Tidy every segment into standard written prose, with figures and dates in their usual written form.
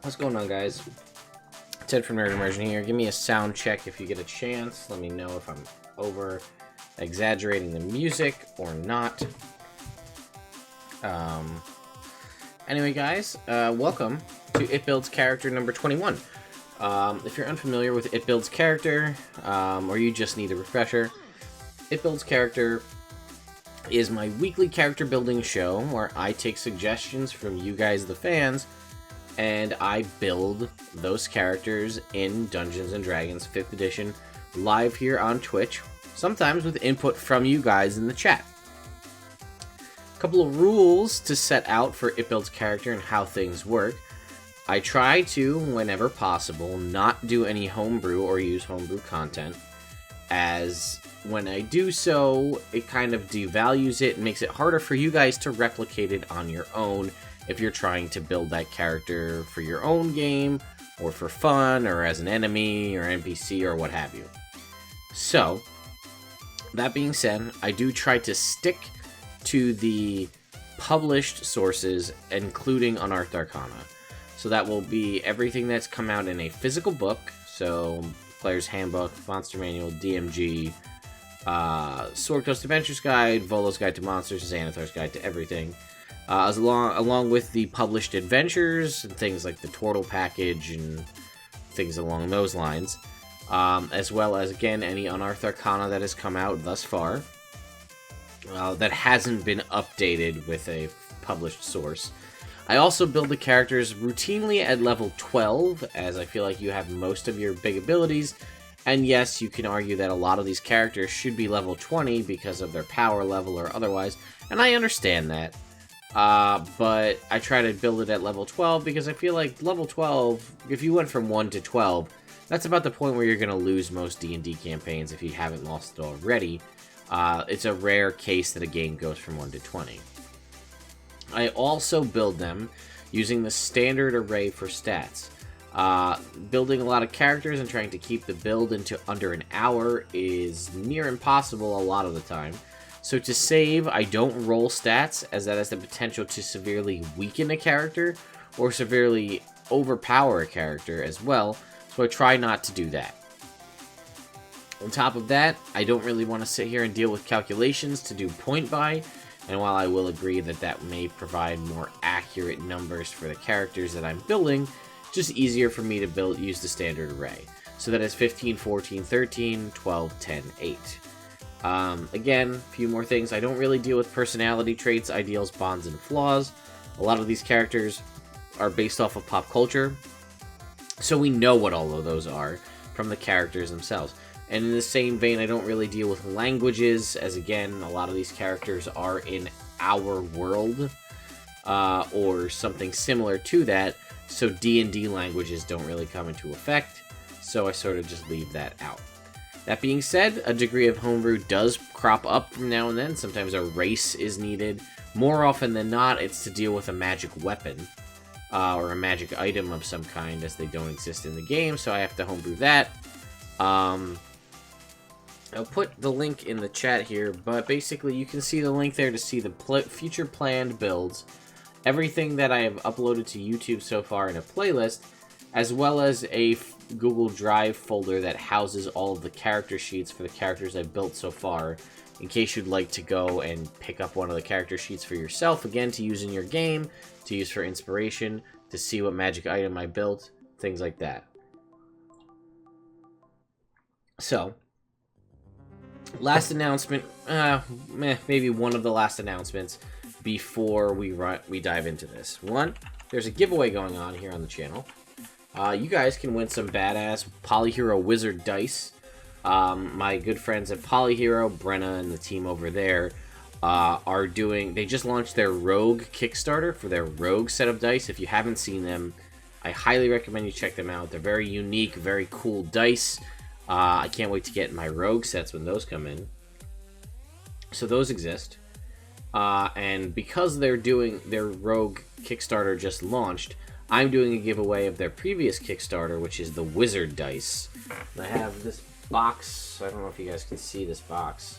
What's going on, guys? Ted from Nerd Immersion here. Give me a sound check if you get a chance. Let me know if I'm over exaggerating the music or not. Anyway, guys, welcome to It Builds Character number 21. If you're unfamiliar with It Builds Character, or you just need a refresher, It Builds Character is my weekly character building show where I take suggestions from you guys, the fans, and I build those characters in Dungeons & Dragons 5th edition live here on Twitch, sometimes with input from you guys in the chat. A couple of rules to set out for It Builds Character and how things work. I try to, whenever possible, not do any homebrew or use homebrew content, as when I do so, it kind of devalues it and makes it harder for you guys to replicate it on your own if you're trying to build that character for your own game, or for fun, or as an enemy, or NPC, or what have you. So, that being said, I do try to stick to the published sources, including Unearthed Arcana. So that will be everything that's come out in a physical book, so Player's Handbook, Monster Manual, DMG, Sword Coast Adventures Guide, Volo's Guide to Monsters, Xanathar's Guide to Everything, along with the published adventures and things like the Turtle package and things along those lines, as well as, again, any Unearthed Arcana that has come out thus far that hasn't been updated with a published source. I also build the characters routinely at level 12, as I feel like you have most of your big abilities, and yes, you can argue that a lot of these characters should be level 20 because of their power level or otherwise, and I understand that. But I try to build it at level 12 because I feel like level 12, if you went from 1 to 12, that's about the point where you're going to lose most D&D campaigns if you haven't lost it already. It's a rare case that a game goes from 1 to 20. I also build them using the standard array for stats. Building a lot of characters and trying to keep the build into under an hour is near impossible a lot of the time. So to save, I don't roll stats, as that has the potential to severely weaken a character or severely overpower a character as well, so I try not to do that. On top of that, I don't really want to sit here and deal with calculations to do point buy, and while I will agree that that may provide more accurate numbers for the characters that I'm building, it's just easier for me to use the standard array. So that is 15, 14, 13, 12, 10, 8. Again, a few more things. I don't really deal with personality traits, ideals, bonds, and flaws. A lot of these characters are based off of pop culture, so we know what all of those are from the characters themselves. And in the same vein, I don't really deal with languages, as again, a lot of these characters are in our world, or something similar to that, so D&D languages don't really come into effect, so I sort of just leave that out. That being said, a degree of homebrew does crop up from now and then. Sometimes a race is needed. More often than not, it's to deal with a magic weapon, or a magic item of some kind, as they don't exist in the game, so I have to homebrew that. I'll put the link in the chat here, but basically you can see the link there to see the future planned builds, everything that I have uploaded to YouTube so far in a playlist, as well as a Google Drive folder that houses all of the character sheets for the characters I've built so far, in case you'd like to go and pick up one of the character sheets for yourself, again, to use in your game, to use for inspiration, to see what magic item I built, things like that. So, last announcement, maybe one of the last announcements before we dive into this. One, there's a giveaway going on here on the channel. You guys can win some badass Polyhero Wizard dice. My good friends at Polyhero, Brenna and the team over there, they just launched their Rogue Kickstarter for their Rogue set of dice. If you haven't seen them, I highly recommend you check them out. They're very unique, very cool dice. I can't wait to get my Rogue sets when those come in. So those exist. And because they're doing their Rogue Kickstarter just launched, I'm doing a giveaway of their previous Kickstarter, which is the Wizard dice. And I have this box. I don't know if you guys can see this box.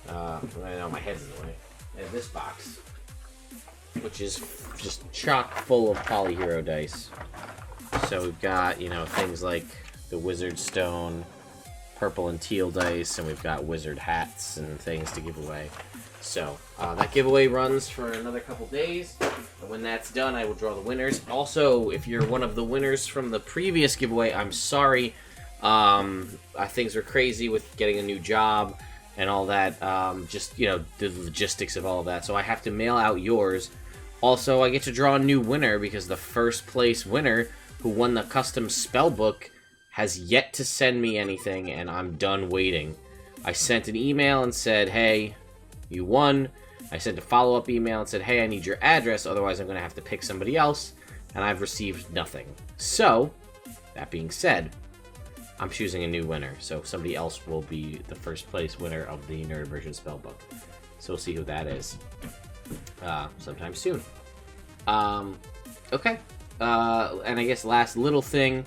I know my head's in the way. I have this box. which is just chock full of polyhero dice. So we've got, you know, things like the Wizard Stone, purple and teal dice, and we've got wizard hats and things to give away. So that giveaway runs for another couple days, and when that's done, I will draw the winners. Also, if you're one of the winners from the previous giveaway, I'm sorry. Things are crazy with getting a new job and all that. Just, you know, the logistics of all of that. So I have to mail out yours. Also, I get to draw a new winner because the first place winner who won the custom spellbook has yet to send me anything, and I'm done waiting. I sent an email and said, hey, you won. I sent a follow-up email and said, hey, I need your address, otherwise I'm going to have to pick somebody else, and I've received nothing. So, that being said, I'm choosing a new winner, so somebody else will be the first place winner of the Nerd Immersion spellbook. So we'll see who that is sometime soon. Okay. And I guess last little thing,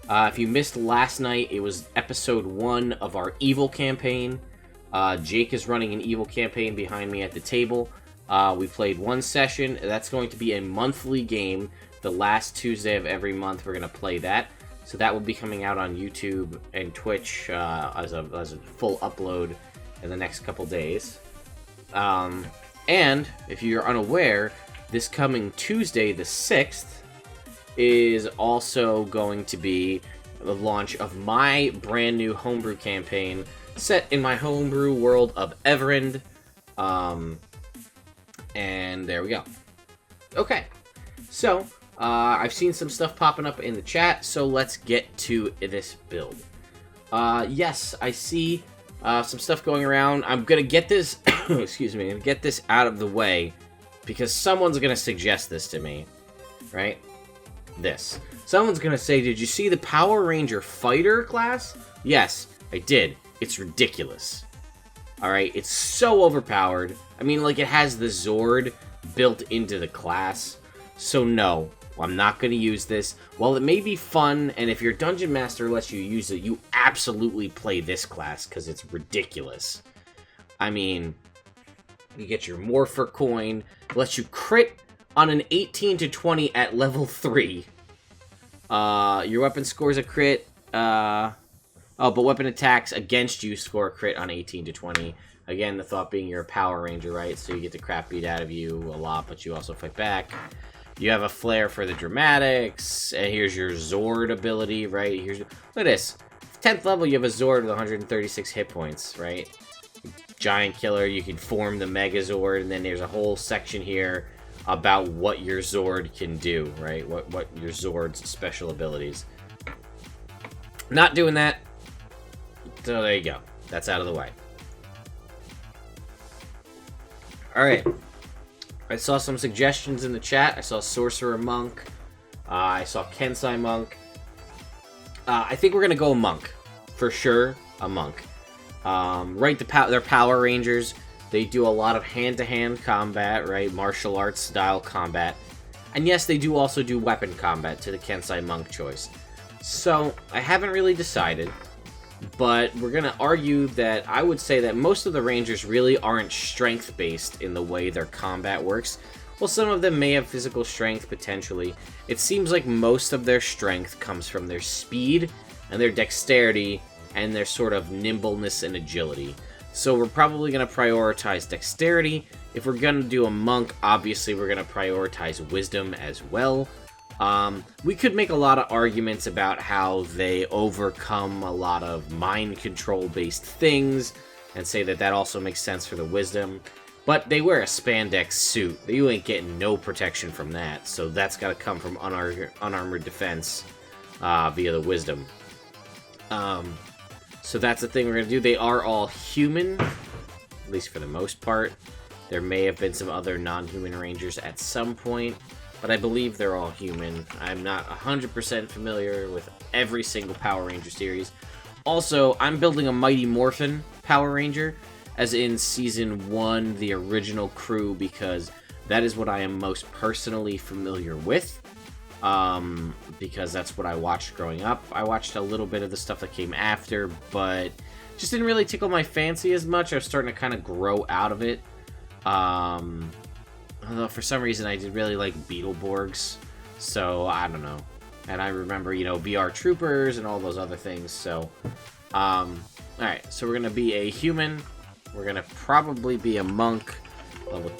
if you missed last night, it was episode 1 of our Evil campaign. Jake is running an Evil campaign behind me at the table. We played one session. That's going to be a monthly game. The last Tuesday of every month, we're going to play that. So that will be coming out on YouTube and Twitch as a full upload in the next couple days. And if you're unaware, this coming Tuesday, the 6th, is also going to be the launch of my brand new homebrew campaign set in my homebrew world of Everend. And there we go. Okay, so I've seen some stuff popping up in the chat, so let's get to this build. Yes, I see some stuff going around. I'm gonna get this excuse me, get this out of the way because someone's gonna suggest this to me, right? This. Someone's gonna say, did you see the Power Ranger Fighter class? Yes, I did. It's ridiculous. Alright, it's so overpowered. I mean, like, it has the Zord built into the class. So no, I'm not gonna use this. While it may be fun, and if your Dungeon Master lets you use it, you absolutely play this class, because it's ridiculous. I mean, you get your Morpher coin, lets you crit on an 18 to 20 at level 3. Your weapon scores a crit. But weapon attacks against you score a crit on 18 to 20. Again, the thought being you're a Power Ranger, right? So you get the crap beat out of you a lot, but you also fight back. You have a flair for the dramatics. And here's your Zord ability, right? Look at this. 10th level, you have a Zord with 136 hit points, right? Giant killer, you can form the Megazord, and then there's a whole section here about what your Zord can do, right? What your Zord's special abilities. Not doing that. So there you go. That's out of the way. Alright. I saw some suggestions in the chat. I saw Sorcerer Monk. I saw Kensai Monk. I think we're going to go Monk. For sure, a Monk. Right, they're Power Rangers. They do a lot of hand-to-hand combat, right? Martial arts style combat. And yes, they do also do weapon combat to the Kensai Monk choice. So, I haven't really decided. But we're going to argue that I would say that most of the Rangers really aren't strength-based in the way their combat works. While some of them may have physical strength, potentially, it seems like most of their strength comes from their speed and their dexterity and their sort of nimbleness and agility. So we're probably going to prioritize dexterity. If we're going to do a monk, obviously we're going to prioritize wisdom as well. We could make a lot of arguments about how they overcome a lot of mind control based things and say that that also makes sense for the wisdom. But they wear a spandex suit. You ain't getting no protection from that. So that's got to come from unarmored defense via the wisdom. So that's the thing we're going to do. They are all human, at least for the most part. There may have been some other non-human rangers at some point, but I believe they're all human. I'm not 100% familiar with every single Power Ranger series. Also, I'm building a Mighty Morphin Power Ranger, as in Season 1, the original crew, because that is what I am most personally familiar with. Because that's what I watched growing up. I watched a little bit of the stuff that came after, but just didn't really tickle my fancy as much. I was starting to kind of grow out of it. Although for some reason I did really like Beetleborgs, so I don't know. And I remember, you know, VR Troopers and all those other things, so... Alright, so we're gonna be a human. We're gonna probably be a monk. Level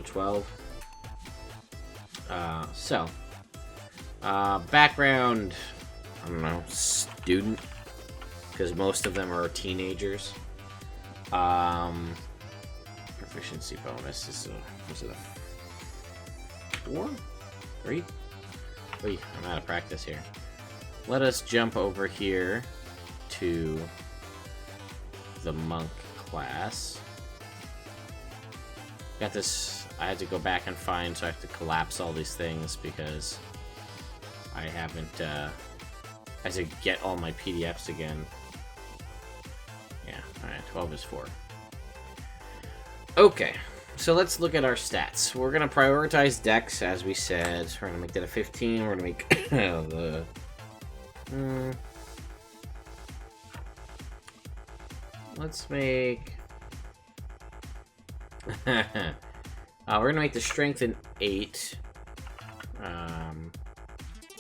12. Background, I don't know, student. Because most of them are teenagers. Proficiency bonus is was it a 4? 3? Wait, I'm out of practice here. Let us jump over here to the monk class. Got this, I had to go back and find, so I have to collapse all these things because I haven't, I had to get all my PDFs again. Yeah, alright, 12 is 4. Okay, so let's look at our stats. We're going to prioritize Dex, as we said. We're going to make that a 15. We're going to make let's make... we're going to make the Strength an 8.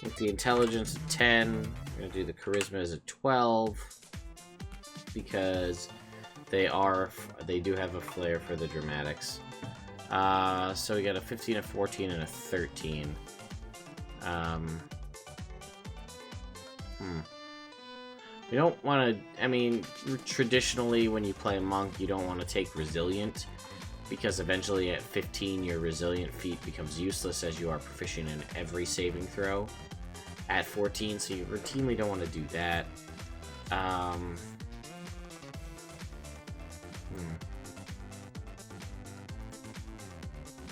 Make the Intelligence a 10. We're going to do the Charisma as a 12. Because... they do have a flair for the dramatics. So we got a 15, a 14, and a 13. We don't want to, I mean, traditionally when you play a monk, you don't want to take Resilient, because eventually at 15, your Resilient feat becomes useless as you are proficient in every saving throw at 14, so you routinely don't want to do that.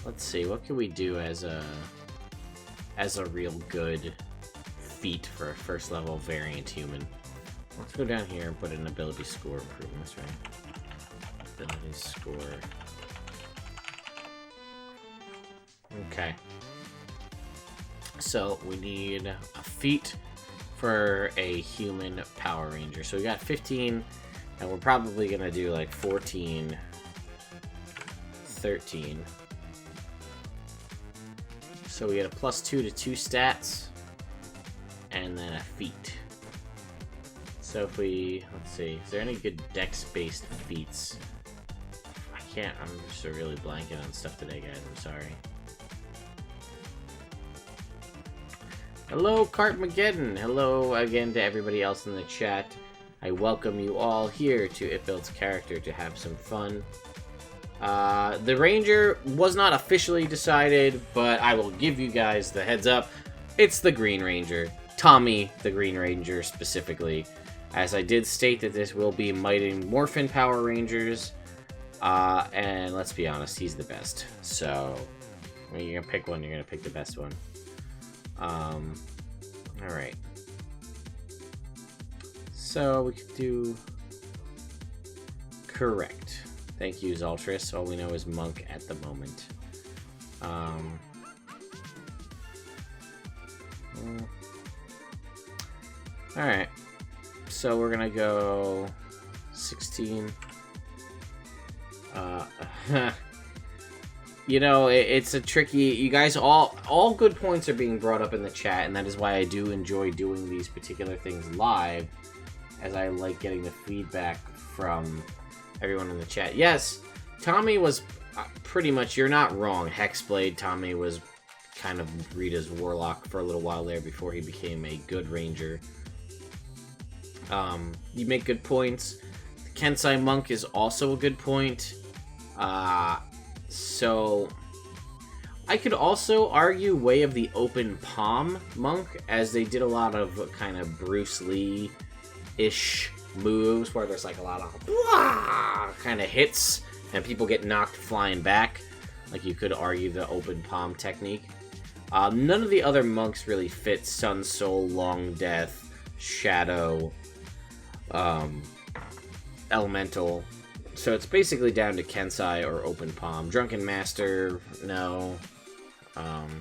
Let's see, what can we do as a real good feat for a first level variant human? Let's go down here and put in ability score improvements, right? Ability score. Okay. So we need a feat for a human Power Ranger. So we got 15, and we're probably gonna do like 14, 13. So we get a +2 to 2 stats, and then a feat. So if we, let's see, is there any good Dex-based feats? I can't, I'm just really blanking on stuff today, guys, I'm sorry. Hello, Cartmageddon! Hello again to everybody else in the chat. I welcome you all here to It Builds Character to have some fun. The Ranger was not officially decided, but I will give you guys the heads up. It's the Green Ranger. Tommy, the Green Ranger, specifically. As I did state that this will be Mighty Morphin Power Rangers. And let's be honest, he's the best. So, when you're gonna pick one, you're gonna pick the best one. Alright. So, we could do... Correct. Thank you, Zoltris. All we know is Monk at the moment. Alright. So we're gonna go 16. You know, it's a tricky... You guys, all good points are being brought up in the chat, and that is why I do enjoy doing these particular things live, as I like getting the feedback from everyone in the chat. Yes, Tommy was pretty much, you're not wrong. Hexblade, Tommy was kind of Rita's warlock for a little while there before he became a good ranger. You make good points. The Kensai Monk is also a good point. So I could also argue Way of the Open Palm Monk, as they did a lot of kind of Bruce Lee-ish moves where there's like a lot of kind of hits and people get knocked flying back. Like, you could argue the open palm technique. None of the other monks really fit Sun Soul, Long Death, Shadow, Elemental. So it's basically down to Kensai or Open Palm. Drunken Master, no. Alright.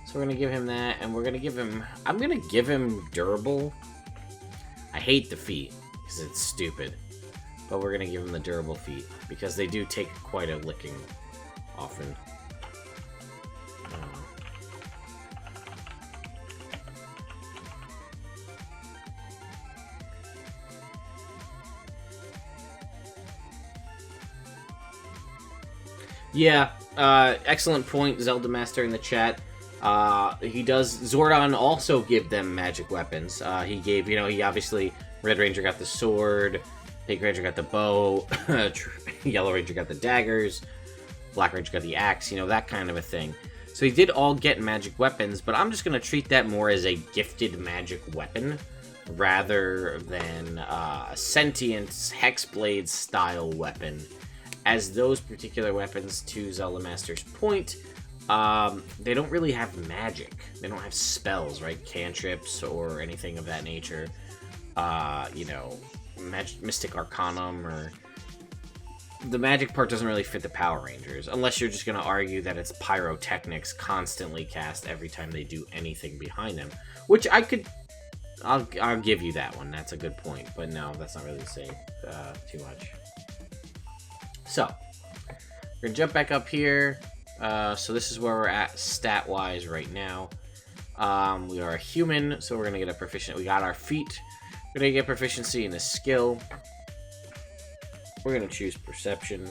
So we're gonna give him that, and we're gonna give him... I'm gonna give him Durable. I hate the feat. because it's stupid. But we're going to give them the durable feat, because they do take quite a licking often. Yeah, excellent point, Zelda Master in the chat. He does, Zordon also give them magic weapons. He gave, he obviously, Red Ranger got the sword, Pink Ranger got the bow, Yellow Ranger got the daggers, Black Ranger got the axe, that kind of a thing. So he did all get magic weapons, but I'm just going to treat that more as a gifted magic weapon, rather than a sentient Hexblade style weapon. As those particular weapons, to Zelda Master's point, they don't really have magic. They don't have spells, right? Cantrips or anything of that nature. Mystic Arcanum, or... The magic part doesn't really fit the Power Rangers, unless you're just going to argue that it's pyrotechnics constantly cast every time they do anything behind them. Which I'll give you that one. That's a good point. But no, that's not really saying too much. So, we're going to jump back up here. So this is where we're at stat-wise right now. We are a human, so we're going to get a proficient. We got our feat. We're going to get proficiency in the skill. We're going to choose perception,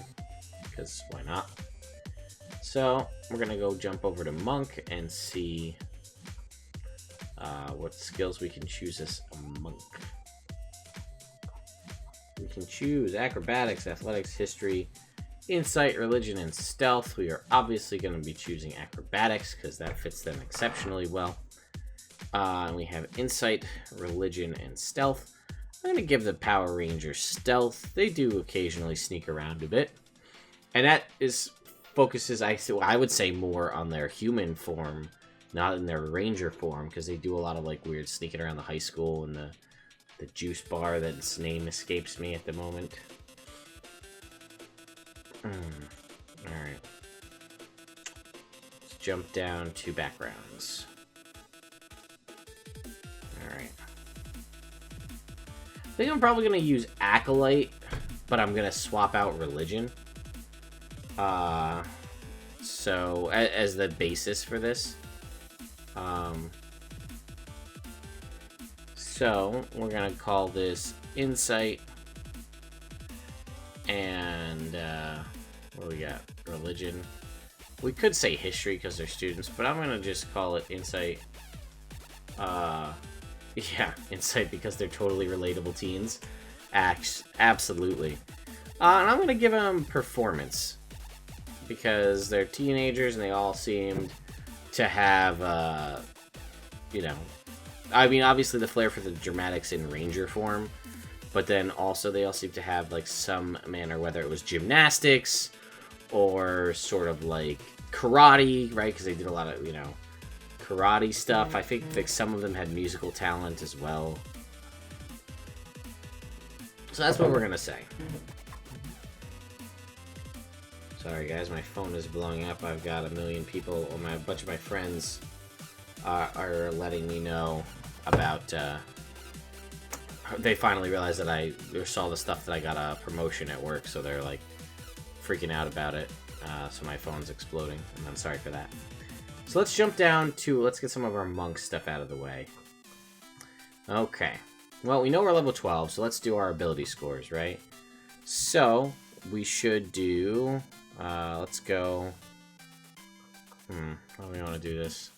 because why not? So, we're going to go jump over to monk and see what skills we can choose as a monk. We can choose acrobatics, athletics, history, insight, religion, and stealth. We are obviously going to be choosing acrobatics because that fits them exceptionally well. And we have insight, religion, and stealth. I'm going to give the Power Ranger stealth. They do occasionally sneak around a bit. And that focuses, I would say, more on their human form, not in their ranger form, because they do a lot of weird sneaking around the high school and the juice bar that's name escapes me at the moment. Alright. Let's jump down to backgrounds. Alright. I think I'm probably going to use Acolyte, but I'm going to swap out Religion. So, as the basis for this. So, we're going to call this Insight, and, what do we got? Religion. We could say History because they're students, but I'm going to just call it Insight. Yeah, Insight because they're totally relatable teens. Absolutely. And I'm going to give them Performance, because they're teenagers and they all seemed to have, I mean, obviously the flair for the dramatics in Ranger form, but then also they all seem to have, some manner, whether it was gymnastics or sort of, karate, right? Because they did a lot of, karate stuff. I think some of them had musical talent as well. So that's what we're going to say. Sorry, guys, my phone is blowing up. I've got a million people, or a bunch of my friends are letting me know about, they finally realized that I saw the stuff that I got a promotion at work, so they're, freaking out about it. So my phone's exploding, and I'm sorry for that. So let's jump down to, let's get some of our monk stuff out of the way. Okay. Well, we know we're level 12, so let's do our ability scores, right? So, we should do, let's go, how do we want to do this?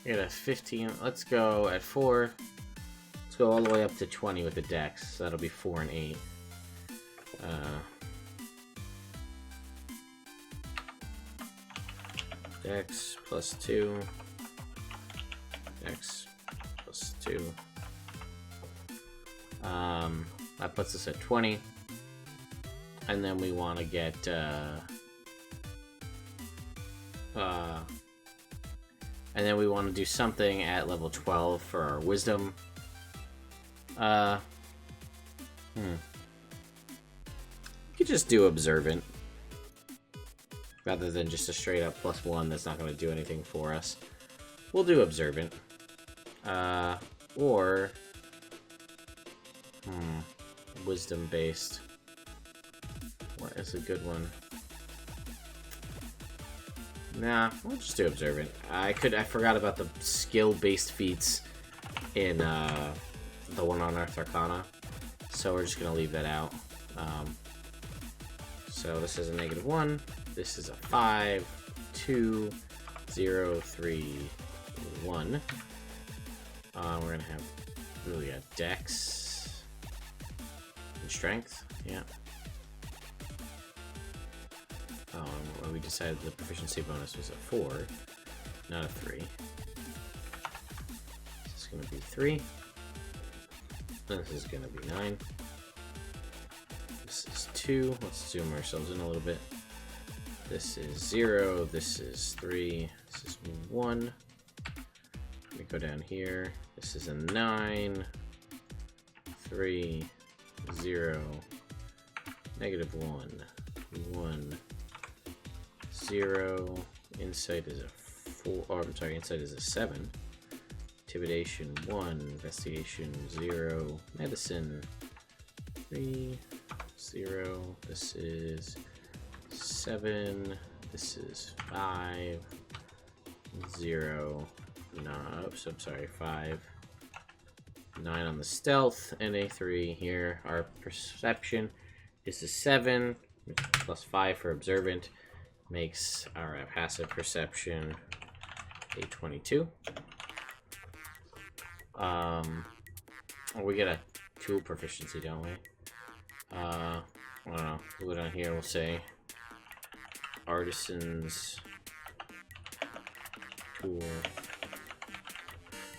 We got a 15, let's go at 4, let's go all the way up to 20 with the dex, so that'll be 4 and 8. Dex plus 2, Dex plus 2. That puts us at 20. And then we want to get, and then we want to do something at level 12 for our wisdom. You could just do observant, rather than just a straight up +1 that's not going to do anything for us. We'll do Observant. Or... Wisdom-based. What is a good one? Nah, we'll just do Observant. I forgot about the skill-based feats in the one on Earth Arcana, so we're just gonna leave that out. So this is a -1. This is a 5, 2, 0, 3, 1. We're gonna have we got Dex and Strength. Yeah. Well, we decided the proficiency bonus was a 4, not a 3. This is going to be 3. This is going to be 9. This is 2. Let's zoom ourselves in a little bit. This is 0. This is 3. This is 1. Let me go down here. This is a 9. 3. 0. -1. 1. 0. Insight is a 4. Oh, I'm sorry, Insight is a 7. Intimidation 1. Investigation 0. Medicine 3. 0. This is 7. This is 5. 0. No, oops, I'm sorry, 5. 9 on the stealth, and a 3 here. Our perception is a 7, plus 5 for observant. Makes our passive perception a 22. We get a tool proficiency, don't we? I don't know. We'll go down here. We'll say artisans tool.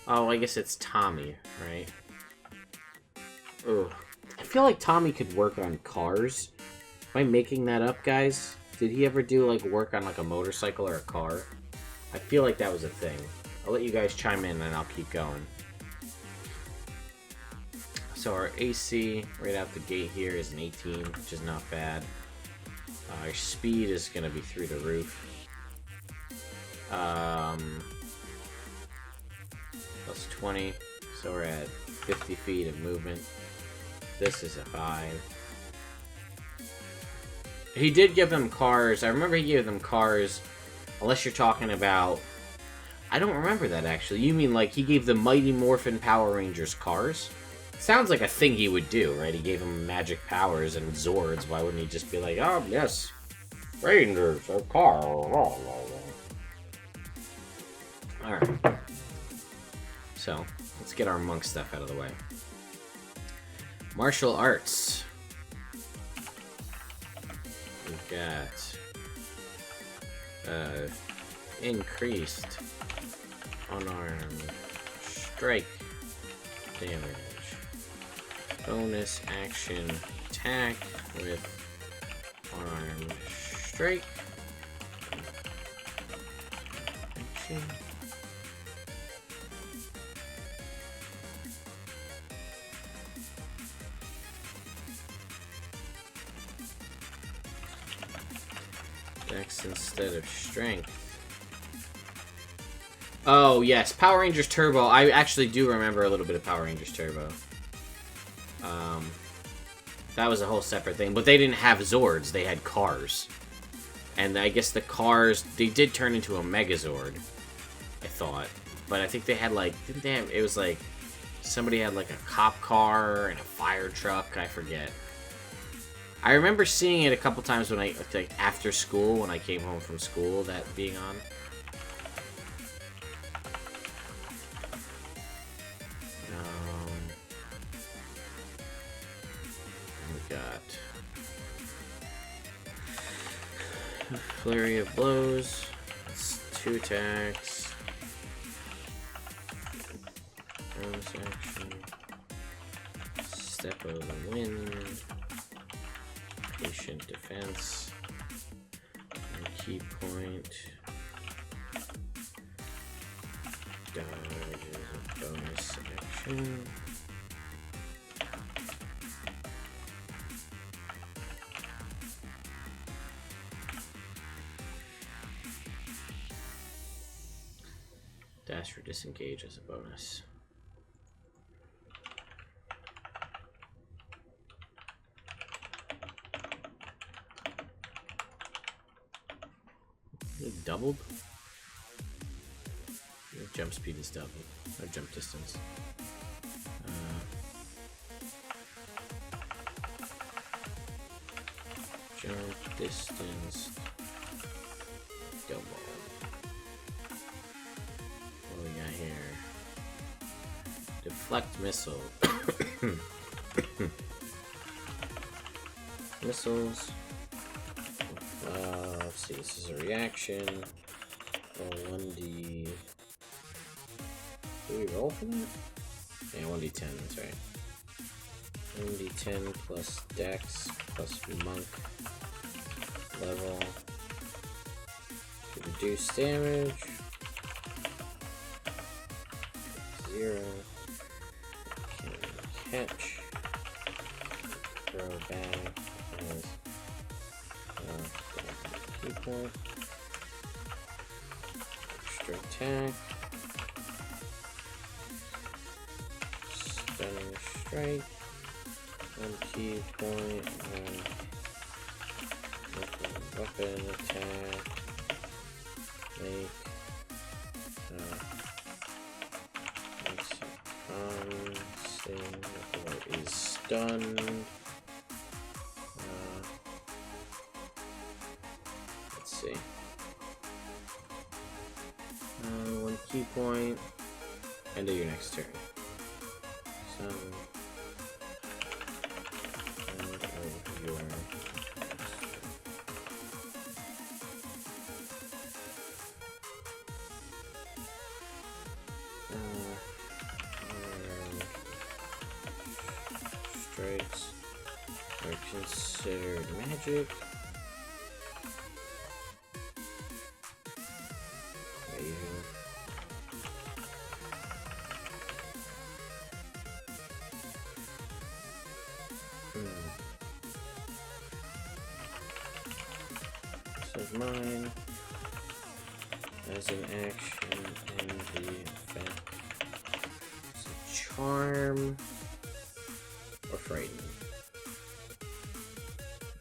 Oh, I guess it's Tommy, right? Oh, I feel like Tommy could work on cars. Am I making that up, guys? Did he ever do like work on like a motorcycle or a car? I feel like that was a thing. I'll let you guys chime in and I'll keep going. So our AC right out the gate here is an 18, which is not bad. Our speed is going to be through the roof. Plus 20, so we're at 50 feet of movement. This is a 5. He did give them cars. I remember he gave them cars, unless you're talking about... I don't remember that, actually. You mean, like, he gave the Mighty Morphin Power Rangers cars? Sounds like a thing he would do, right? He gave them magic powers and Zords. Why wouldn't he just be like, oh, yes, Rangers, a car. Alright. So, let's get our monk stuff out of the way. Martial arts. We've got increased unarmed strike damage. Bonus action attack with unarmed strike. Action. Dex instead of strength. Oh, yes. Power Rangers Turbo. I actually do remember a little bit of Power Rangers Turbo. That was a whole separate thing. But they didn't have Zords. They had cars. And I guess the cars, they did turn into a Megazord, I thought. But I think they had, like, didn't they have, it was like, somebody had, like, a cop car and a fire truck. I forget. I remember seeing it a couple times when like, after school, when I came home from school, that being on. We got Flurry of Blows. That's 2 attacks. Bonus action. Step of the Wind. Patient defense. And key point. Dodge is a bonus action. Dash or disengage as a bonus. Is it doubled? Your jump speed is doubled. Or jump distance. Jump distance double. What do we got here? Deflect missile. Missiles. Let's see, this is a reaction. Roll 1d. Do we roll for that? Yeah, 1d10, that's right. 1d10 plus dex plus monk level to reduce damage. 0. Can catch. Throw back as key point. Extra attack. Stunning strike. 1 key point. Weapon attack. Make. Or is stunned. Let's see. 1 key point. End of your next turn. So. End of your. Strikes are considered magic. This is mine. As an action and the effect. It's a charm. Or frightened.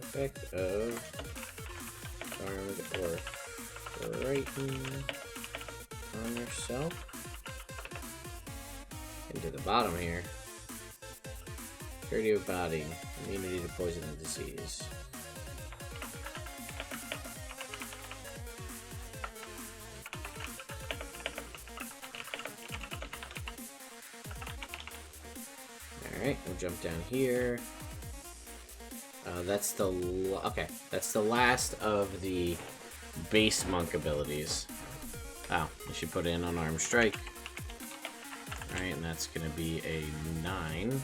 Effect of charmed or frightened on yourself. Into the bottom here. Purity of body. Immunity to poison and disease. Alright, we'll jump down here. That's the last of the base monk abilities. Oh, we should put in unarmed strike. Alright, and that's gonna be a 9.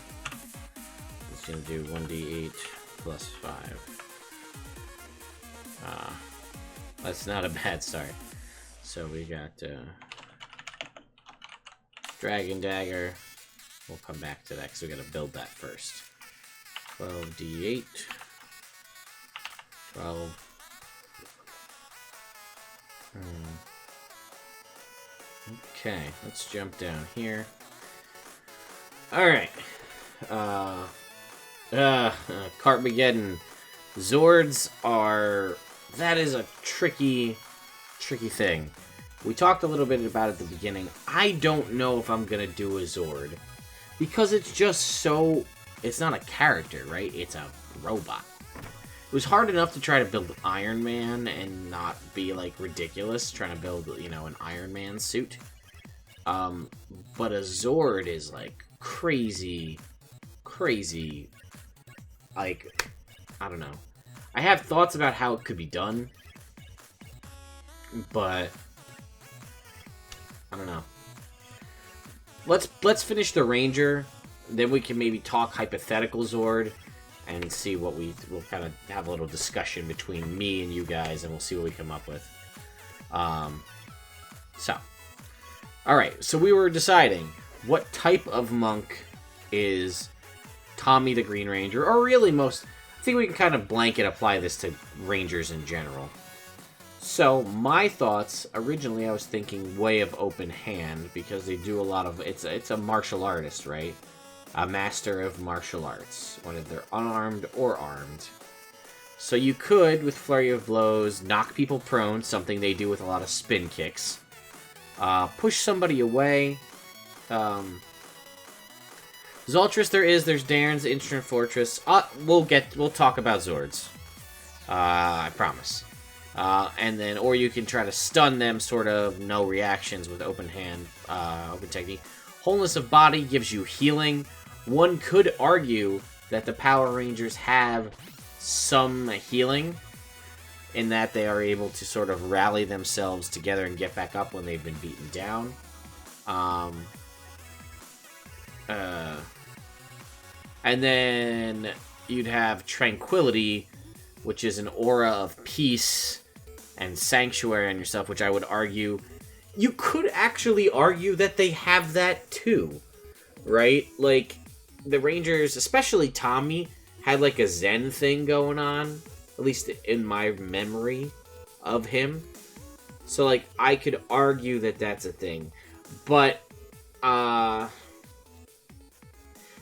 It's gonna do 1d8 plus 5. That's not a bad start. So we got Dragon Dagger. We'll come back to that because we gotta build that first. 12d8. 12. Okay, let's jump down here. Alright. Cartmageddon. Zords are... That is a tricky thing. We talked a little bit about it at the beginning. I don't know if I'm gonna do a Zord. Because it's just so... It's not a character, right? It's a robot. It was hard enough to try to build Iron Man and not be, like, ridiculous. Trying to build, you know, an Iron Man suit. But a Zord is, like, crazy... Like, I don't know. I have thoughts about how it could be done. But... I don't know. Let's finish the Ranger, then we can maybe talk hypothetical Zord and see what we'll kind of have a little discussion between me and you guys, and we'll see what we come up with. Alright, so we were deciding what type of monk is Tommy the Green Ranger, or really I think we can kind of blanket apply this to Rangers in general. So, my thoughts, originally I was thinking way of open hand, because they do a lot of, it's a martial artist, right? A master of martial arts, whether they're unarmed or armed. So you could, with Flurry of Blows, knock people prone, something they do with a lot of spin kicks. Push somebody away. Zoltris there's Darren's Instrument Fortress. We'll talk about Zords. I promise. And then, or you can try to stun them, sort of, no reactions with open hand, open technique. Wholeness of Body gives you healing. One could argue that the Power Rangers have some healing, in that they are able to sort of rally themselves together and get back up when they've been beaten down. And then you'd have Tranquility, which is an aura of peace and sanctuary on yourself, which I would argue, you could actually argue that they have that too, right? Like, the Rangers, especially Tommy, had like a Zen thing going on, at least in my memory of him. So, like, I could argue that that's a thing. But,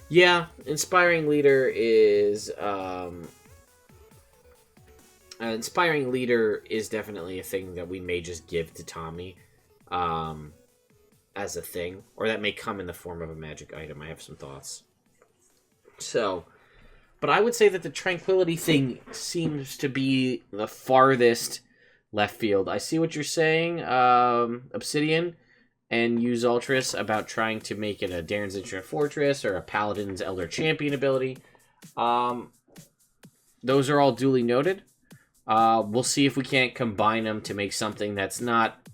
yeah, Inspiring Leader is, Inspiring Leader is definitely a thing that we may just give to Tommy, as a thing. Or that may come in the form of a magic item. I have some thoughts. So, but I would say that the Tranquility thing seems to be the farthest left field. I see what you're saying, Obsidian, and use Ultras about trying to make it a Darren's Instrument Fortress or a Paladin's Elder Champion ability. Those are all duly noted. We'll see if we can't combine them to make something that's not...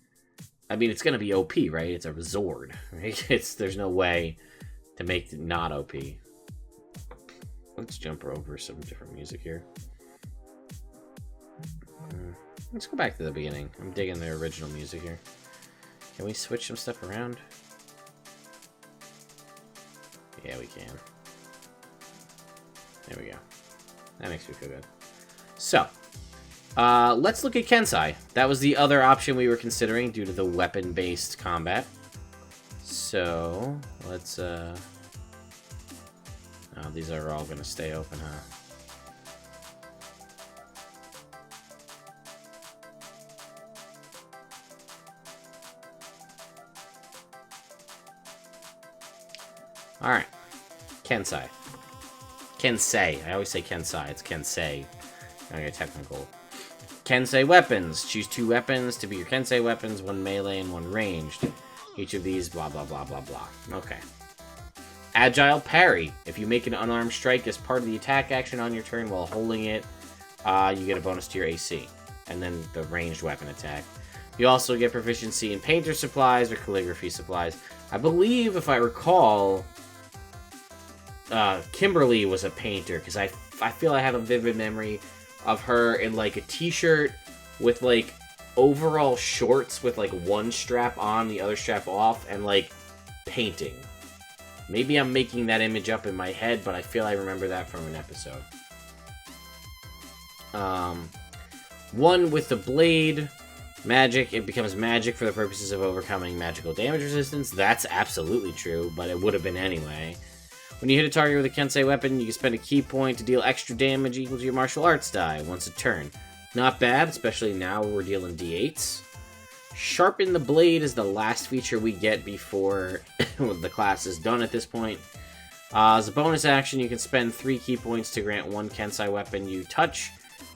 I mean, it's going to be OP, right? It's a Zord, right? There's no way to make it not OP. Let's jump over some different music here. Let's go back to the beginning. I'm digging the original music here. Can we switch some stuff around? Yeah, we can. There we go. That makes me feel good. So, let's look at Kensai. That was the other option we were considering due to the weapon-based combat. So, let's, oh, these are all going to stay open, huh? Alright. Kensai. Kensei. I always say Kensai. It's Kensei. I get technical. Kensei weapons. Choose 2 weapons to be your Kensei weapons. 1 melee and 1 ranged. Each of these, blah, blah, blah, blah, blah. Okay. Agile Parry. If you make an unarmed strike as part of the attack action on your turn while holding it, you get a bonus to your AC. And then the ranged weapon attack. You also get proficiency in painter supplies or calligraphy supplies. I believe, if I recall, Kimberly was a painter, because I feel I have a vivid memory of her in, like, a t-shirt with, like, overall shorts with, like, one strap on, the other strap off, and, like, painting. Maybe I'm making that image up in my head, but I feel I remember that from an episode. One with the blade, magic, it becomes magic for the purposes of overcoming magical damage resistance. That's absolutely true, but it would have been anyway. When you hit a target with a Kensei weapon, you can spend a key point to deal extra damage equal to your martial arts die once a turn. Not bad, especially now we're dealing d8s. Sharpen the Blade is the last feature we get before the class is done at this point. As a bonus action, you can spend 3 key points to grant 1 Kensei weapon you touch.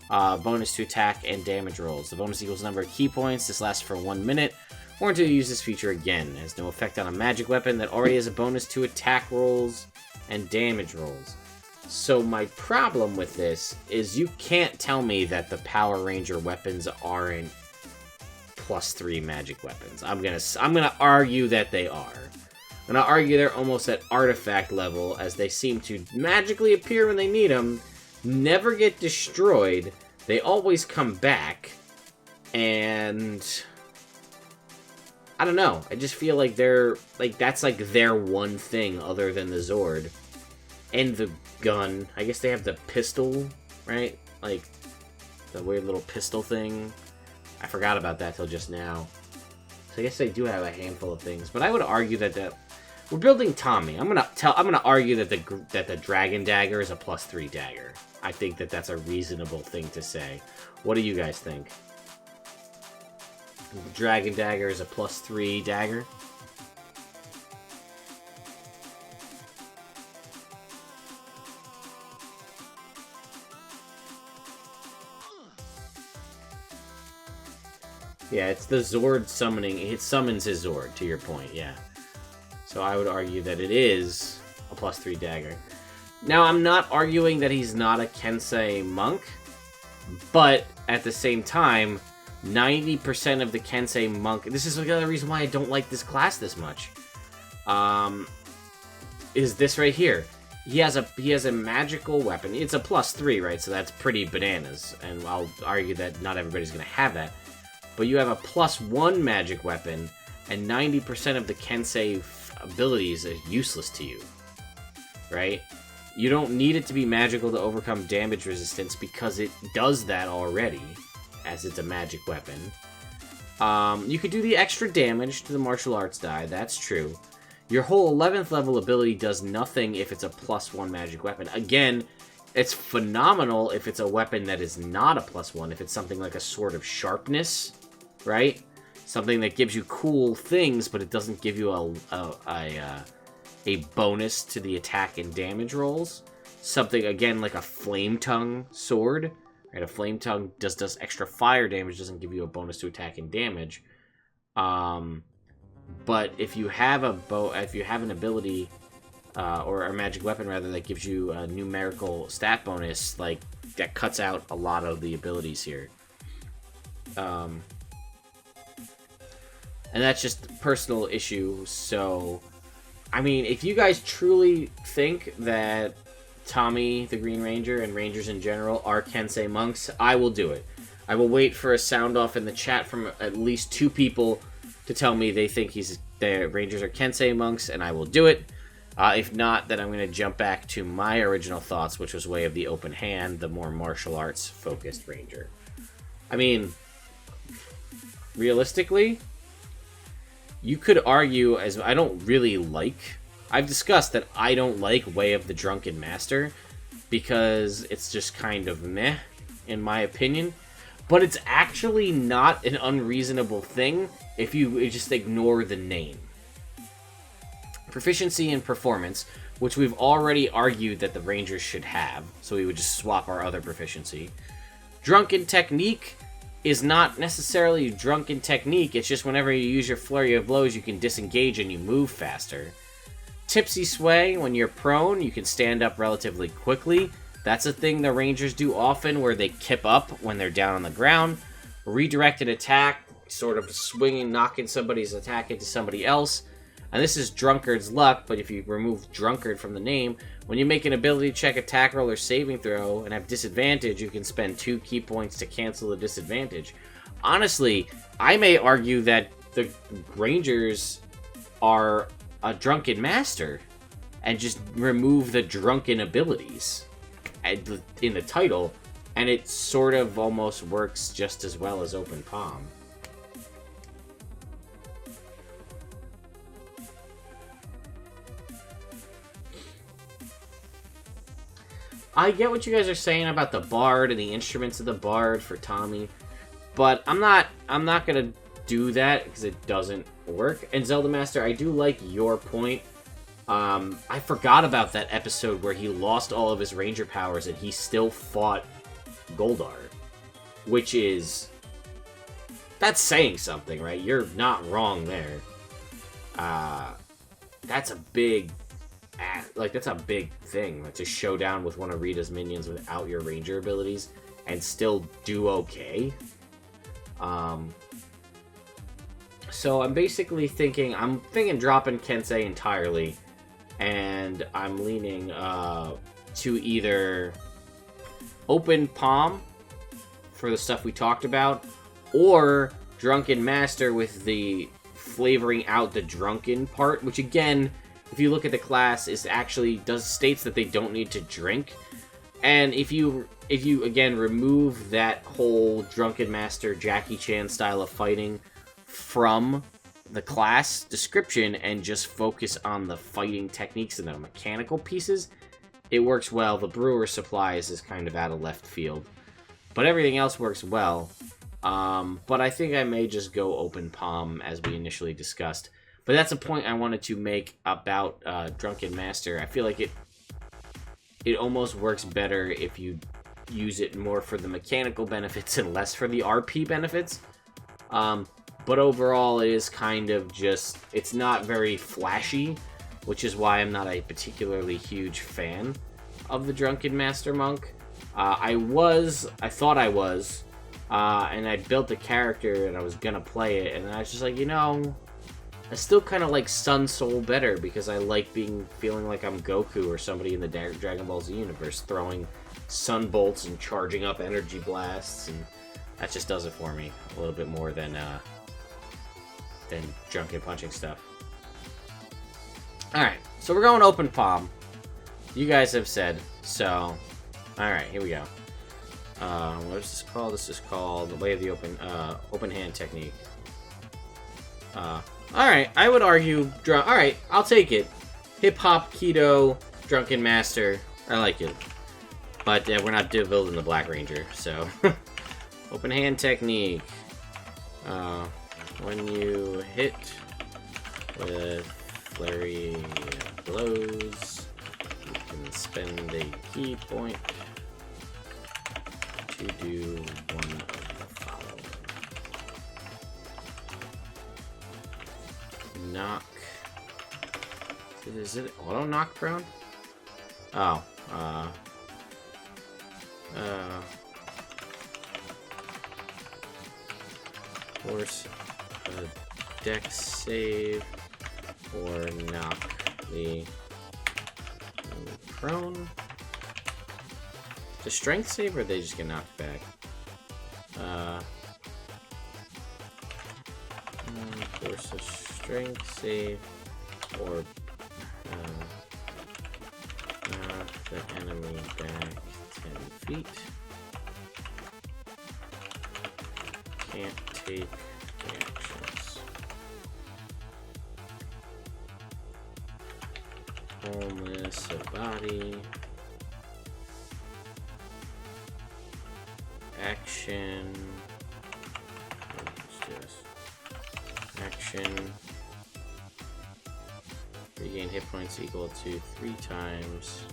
Bonus to attack and damage rolls. The bonus equals the number of key points. This lasts for 1 minute, or until you use this feature again. It has no effect on a magic weapon that already has a bonus to attack rolls and damage rolls. So my problem with this is you can't tell me that the Power Ranger weapons aren't +3 magic weapons. I'm gonna argue that they are. I'm gonna argue they're almost at artifact level, as they seem to magically appear when they need them, never get destroyed, they always come back, and I don't know. I just feel like they're like that's like their one thing other than the Zord and the gun. I guess they have the pistol, right? Like the weird little pistol thing. I forgot about that till just now. So I guess I do have a handful of things, but I would argue that we're building Tommy. I'm gonna argue that the Dragon Dagger is a +3 dagger. I think that that's a reasonable thing to say. What do you guys think? The Dragon Dagger is a +3 dagger. Yeah, it's the Zord summoning. It summons his Zord, to your point, yeah. So I would argue that it is a +3 dagger. Now, I'm not arguing that he's not a Kensei monk, but at the same time, 90% of the Kensei monk... This is another reason why I don't like this class this much. Is this right here. He has a magical weapon. It's a +3, right? So that's pretty bananas. And I'll argue that not everybody's going to have that. But you have a +1 magic weapon, and 90% of the Kensei abilities are useless to you, right? You don't need it to be magical to overcome damage resistance because it does that already, as it's a magic weapon. You could do the extra damage to the martial arts die, that's true. Your whole 11th level ability does nothing if it's a +1 magic weapon. Again, it's phenomenal if it's a weapon that is not a +1, if it's something like a Sword of Sharpness, right? Something that gives you cool things, but it doesn't give you a bonus to the attack and damage rolls. Something, again, like a Flame Tongue sword. Right? A Flame Tongue does extra fire damage, doesn't give you a bonus to attack and damage. But if you have an ability, or a magic weapon, rather, that gives you a numerical stat bonus, like, that cuts out a lot of the abilities here. And that's just a personal issue, so... I mean, if you guys truly think that Tommy, the Green Ranger, and Rangers in general are Kensei monks, I will do it. I will wait for a sound-off in the chat from at least 2 people to tell me they think the Rangers are Kensei monks, and I will do it. If not, then I'm going to jump back to my original thoughts, which was Way of the Open Hand, the more martial arts-focused Ranger. I mean, realistically... You could argue, as I don't really like... I've discussed that I don't like Way of the Drunken Master, because it's just kind of meh, in my opinion. But it's actually not an unreasonable thing if you just ignore the name. Proficiency and Performance, which we've already argued that the Rangers should have, so we would just swap our other proficiency. Drunken Technique... is not necessarily Drunken Technique, it's just whenever you use your flurry of blows, you can disengage and you move faster. Tipsy Sway, when you're prone, you can stand up relatively quickly. That's a thing the Rangers do often, where they kip up when they're down on the ground. Redirected Attack, sort of swinging, knocking somebody's attack into somebody else. And this is Drunkard's Luck, but if you remove Drunkard from the name, when you make an ability check, attack roll, or saving throw, and have disadvantage, you can spend 2 key points to cancel the disadvantage. Honestly, I may argue that the Rangers are a Drunken Master, and just remove the Drunken abilities in the title, and it sort of almost works just as well as Open Palm. I get what you guys are saying about the Bard and the instruments of the Bard for Tommy, but I'm not gonna do that because it doesn't work. And Zelda Master, I do like your point. I forgot about that episode where he lost all of his Ranger powers and he still fought Goldar, which is... that's saying something, right? You're not wrong there. That's a big... that's a big thing, to show down with one of Rita's minions without your Ranger abilities and still do okay. So I'm basically thinking, dropping Kensei entirely, and I'm leaning to either Open Palm for the stuff we talked about, or Drunken Master with the flavoring out the drunken part, which again, if you look at the class, is actually states that they don't need to drink. And if if you, again, remove that whole Drunken Master Jackie Chan style of fighting from the class description and just focus on the fighting techniques and the mechanical pieces, it works well. The Brewer Supplies is kind of out of left field. But everything else works well. But I think I may just go open palm as we initially discussed. But that's a point I wanted to make about Drunken Master. I feel like it almost works better if you use it more for the mechanical benefits and less for the RP benefits. But overall, it is kind of just... It's not very flashy, which is why I'm not a particularly huge fan of the Drunken Master Monk. I thought I was, and I built a character and I was gonna play it, and I was just like, you know, I still kind of like Sun Soul better because I like feeling like I'm Goku or somebody in the Dragon Ball Z universe throwing sun bolts and charging up energy blasts, and that just does it for me a little bit more than drunken punching stuff. Alright, so we're going open palm. You guys have said, so... Alright, here we go. What is this called? This is called the Way of the Open Hand Technique. Alright, I would argue... Alright, I'll take it. Hip-hop, keto, Drunken Master. I like it. But we're not building the Black Ranger, so... Open Hand Technique. When you hit with flurry blows, you can spend a key point to do one of the following. Knock. Is it auto knock prone? Oh, force a dex save or knock the prone. The strength save, or they just get knocked back? Force a strength save or knock the enemy back 10 feet. Can't take reactions. Homeless a body. Action. Let's do this. Action. Regain hit points equal to 3 times.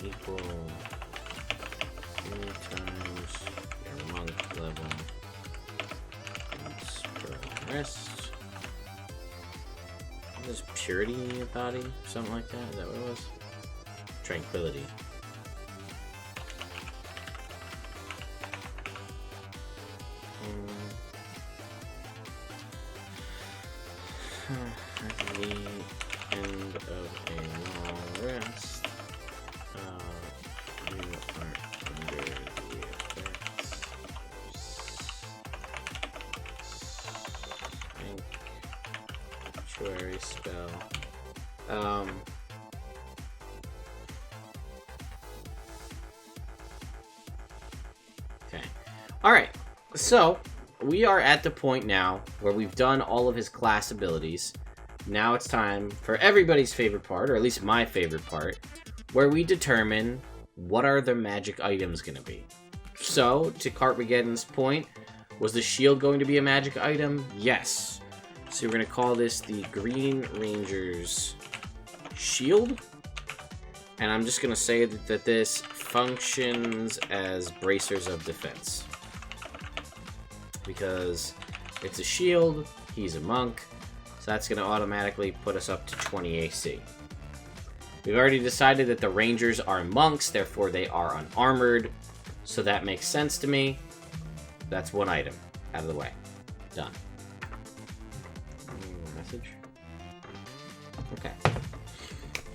Equal 3 times your monk level. Rest. What is purity of body? Something like that? Is that what it was? Tranquility. At the end of a long rest, you are under the effects of sanctuary spell. Okay. Alright, so we are at the point now where we've done all of his class abilities. Now it's time for everybody's favorite part, or at least my favorite part, where we determine what are the magic items going to be. So, to Cartmageddon's point, was the shield going to be a magic item? Yes. So we're going to call this the Green Ranger's Shield. And I'm just going to say that this functions as bracers of defense. Because it's a shield, he's a monk, so that's going to automatically put us up to 20 AC. We've already decided that the Rangers are monks, therefore they are unarmored, so that makes sense to me. That's one item out of the way. Done. Message. Okay.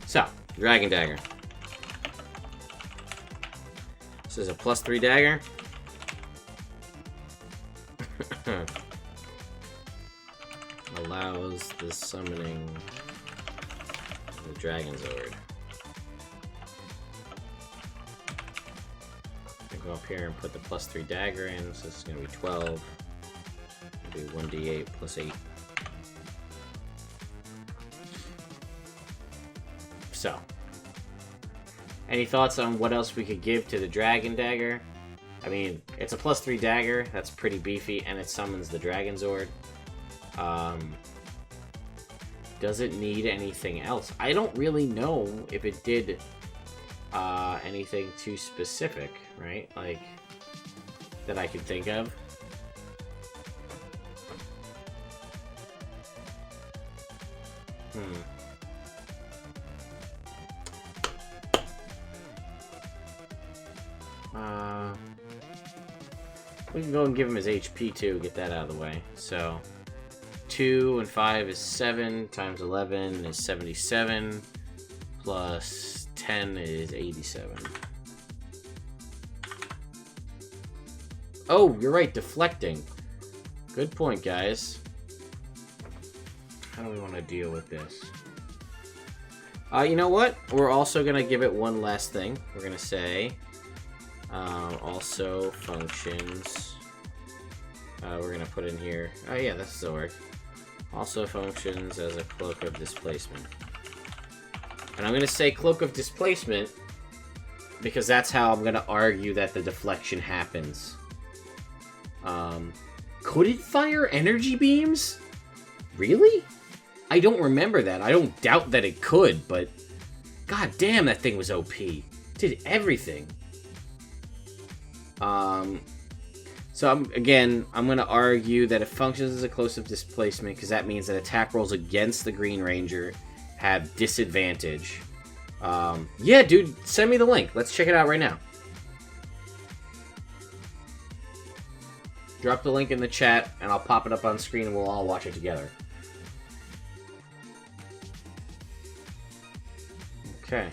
So, Dragon Dagger. This is a +3 dagger. Allows the summoning the Dragon Zord. Go up here and put the +3 dagger in, so this is going to be 12. Do 1d8 plus 8. So, any thoughts on what else we could give to the Dragon Dagger? I mean, it's a +3 dagger, that's pretty beefy, and it summons the Dragon Zord. Does it need anything else? I don't really know if it did anything too specific, right? Like, that I could think of. We can go and give him his HP too, get that out of the way. So, 2 and 5 is 7, times 11 is 77, plus 10 is 87. Oh, you're right, deflecting. Good point, guys. How do we want to deal with this? You know what? We're also going to give it one last thing. We're going to say, also functions. We're going to put in here. Oh, yeah, that still works. Also functions as a Cloak of Displacement. And I'm going to say Cloak of Displacement because that's how I'm going to argue that the deflection happens. Could it fire energy beams? Really? I don't remember that. I don't doubt that it could, but god damn, that thing was OP. Did everything. So I'm going to argue that it functions as a Cloak of Displacement because that means that attack rolls against the Green Ranger have disadvantage. Yeah, dude, send me the link. Let's check it out right now. Drop the link in the chat, and I'll pop it up on screen, and we'll all watch it together. Okay.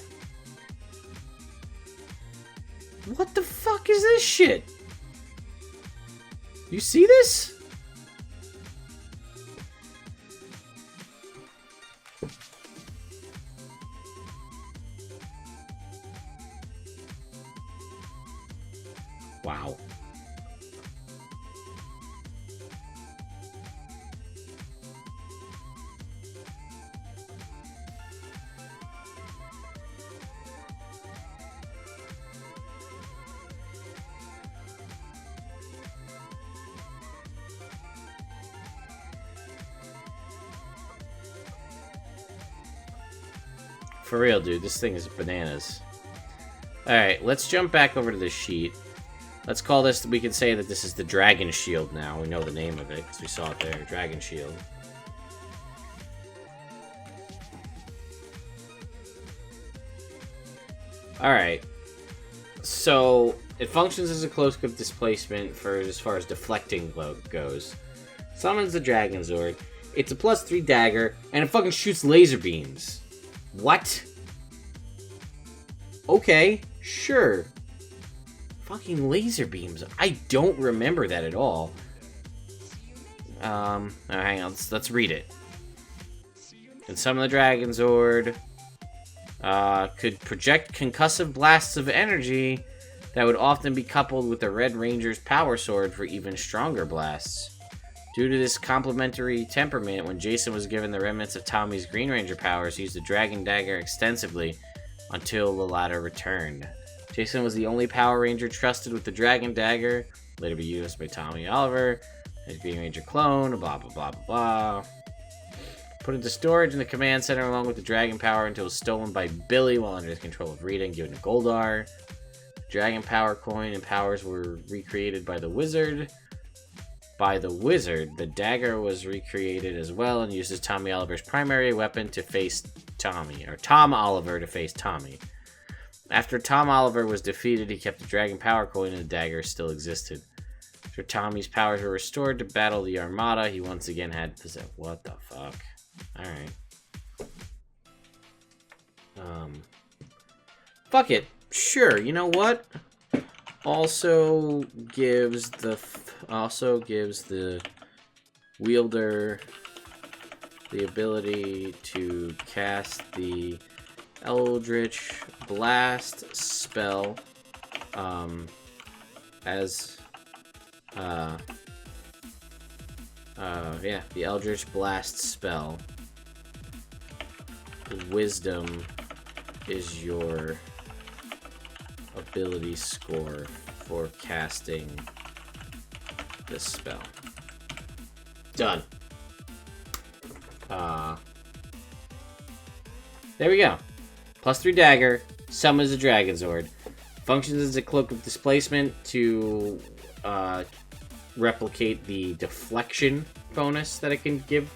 What the fuck is this shit? You see this? Wow. For real, dude, this thing is bananas. Alright, let's jump back over to this sheet. Let's call this, we can say that this is the Dragon Shield now. We know the name of it, because we saw it there. Dragon Shield. Alright. So, it functions as a Cloak of Displacement for as far as deflecting goes. Summons the Dragon Zord. It's a +3 dagger, and it fucking shoots laser beams. What? Okay, sure. Fucking laser beams. I don't remember that at all. Hang on, let's read it. Can summon the Dragon Zord. Could project concussive blasts of energy that would often be coupled with the Red Ranger's power sword for even stronger blasts. Due to this complementary temperament, when Jason was given the remnants of Tommy's Green Ranger powers, he used the Dragon Dagger extensively until the latter returned. Jason was the only Power Ranger trusted with the Dragon Dagger, later be used by Tommy Oliver, his Green Ranger clone, blah blah blah blah blah. Put into storage in the command center along with the Dragon Power until it was stolen by Billy while under his control of Rita and given to Goldar. Dragon Power coin and powers were recreated by the Wizard. By the Wizard, the dagger was recreated as well and uses Tommy Oliver's primary weapon to face Tommy, or Tom Oliver to face Tommy. After Tom Oliver was defeated, he kept the Dragon Power coin and the dagger still existed. After Tommy's powers were restored to battle the Armada, he once again had possession. What the fuck? Alright. Fuck it. Sure, you know what? Also gives the wielder the ability to cast the Eldritch Blast spell yeah, the Eldritch Blast spell. Wisdom is your ability score for casting this spell. Done. There we go. +3 dagger, summons a Dragon Sword. Functions as a Cloak of Displacement to replicate the deflection bonus that it can give.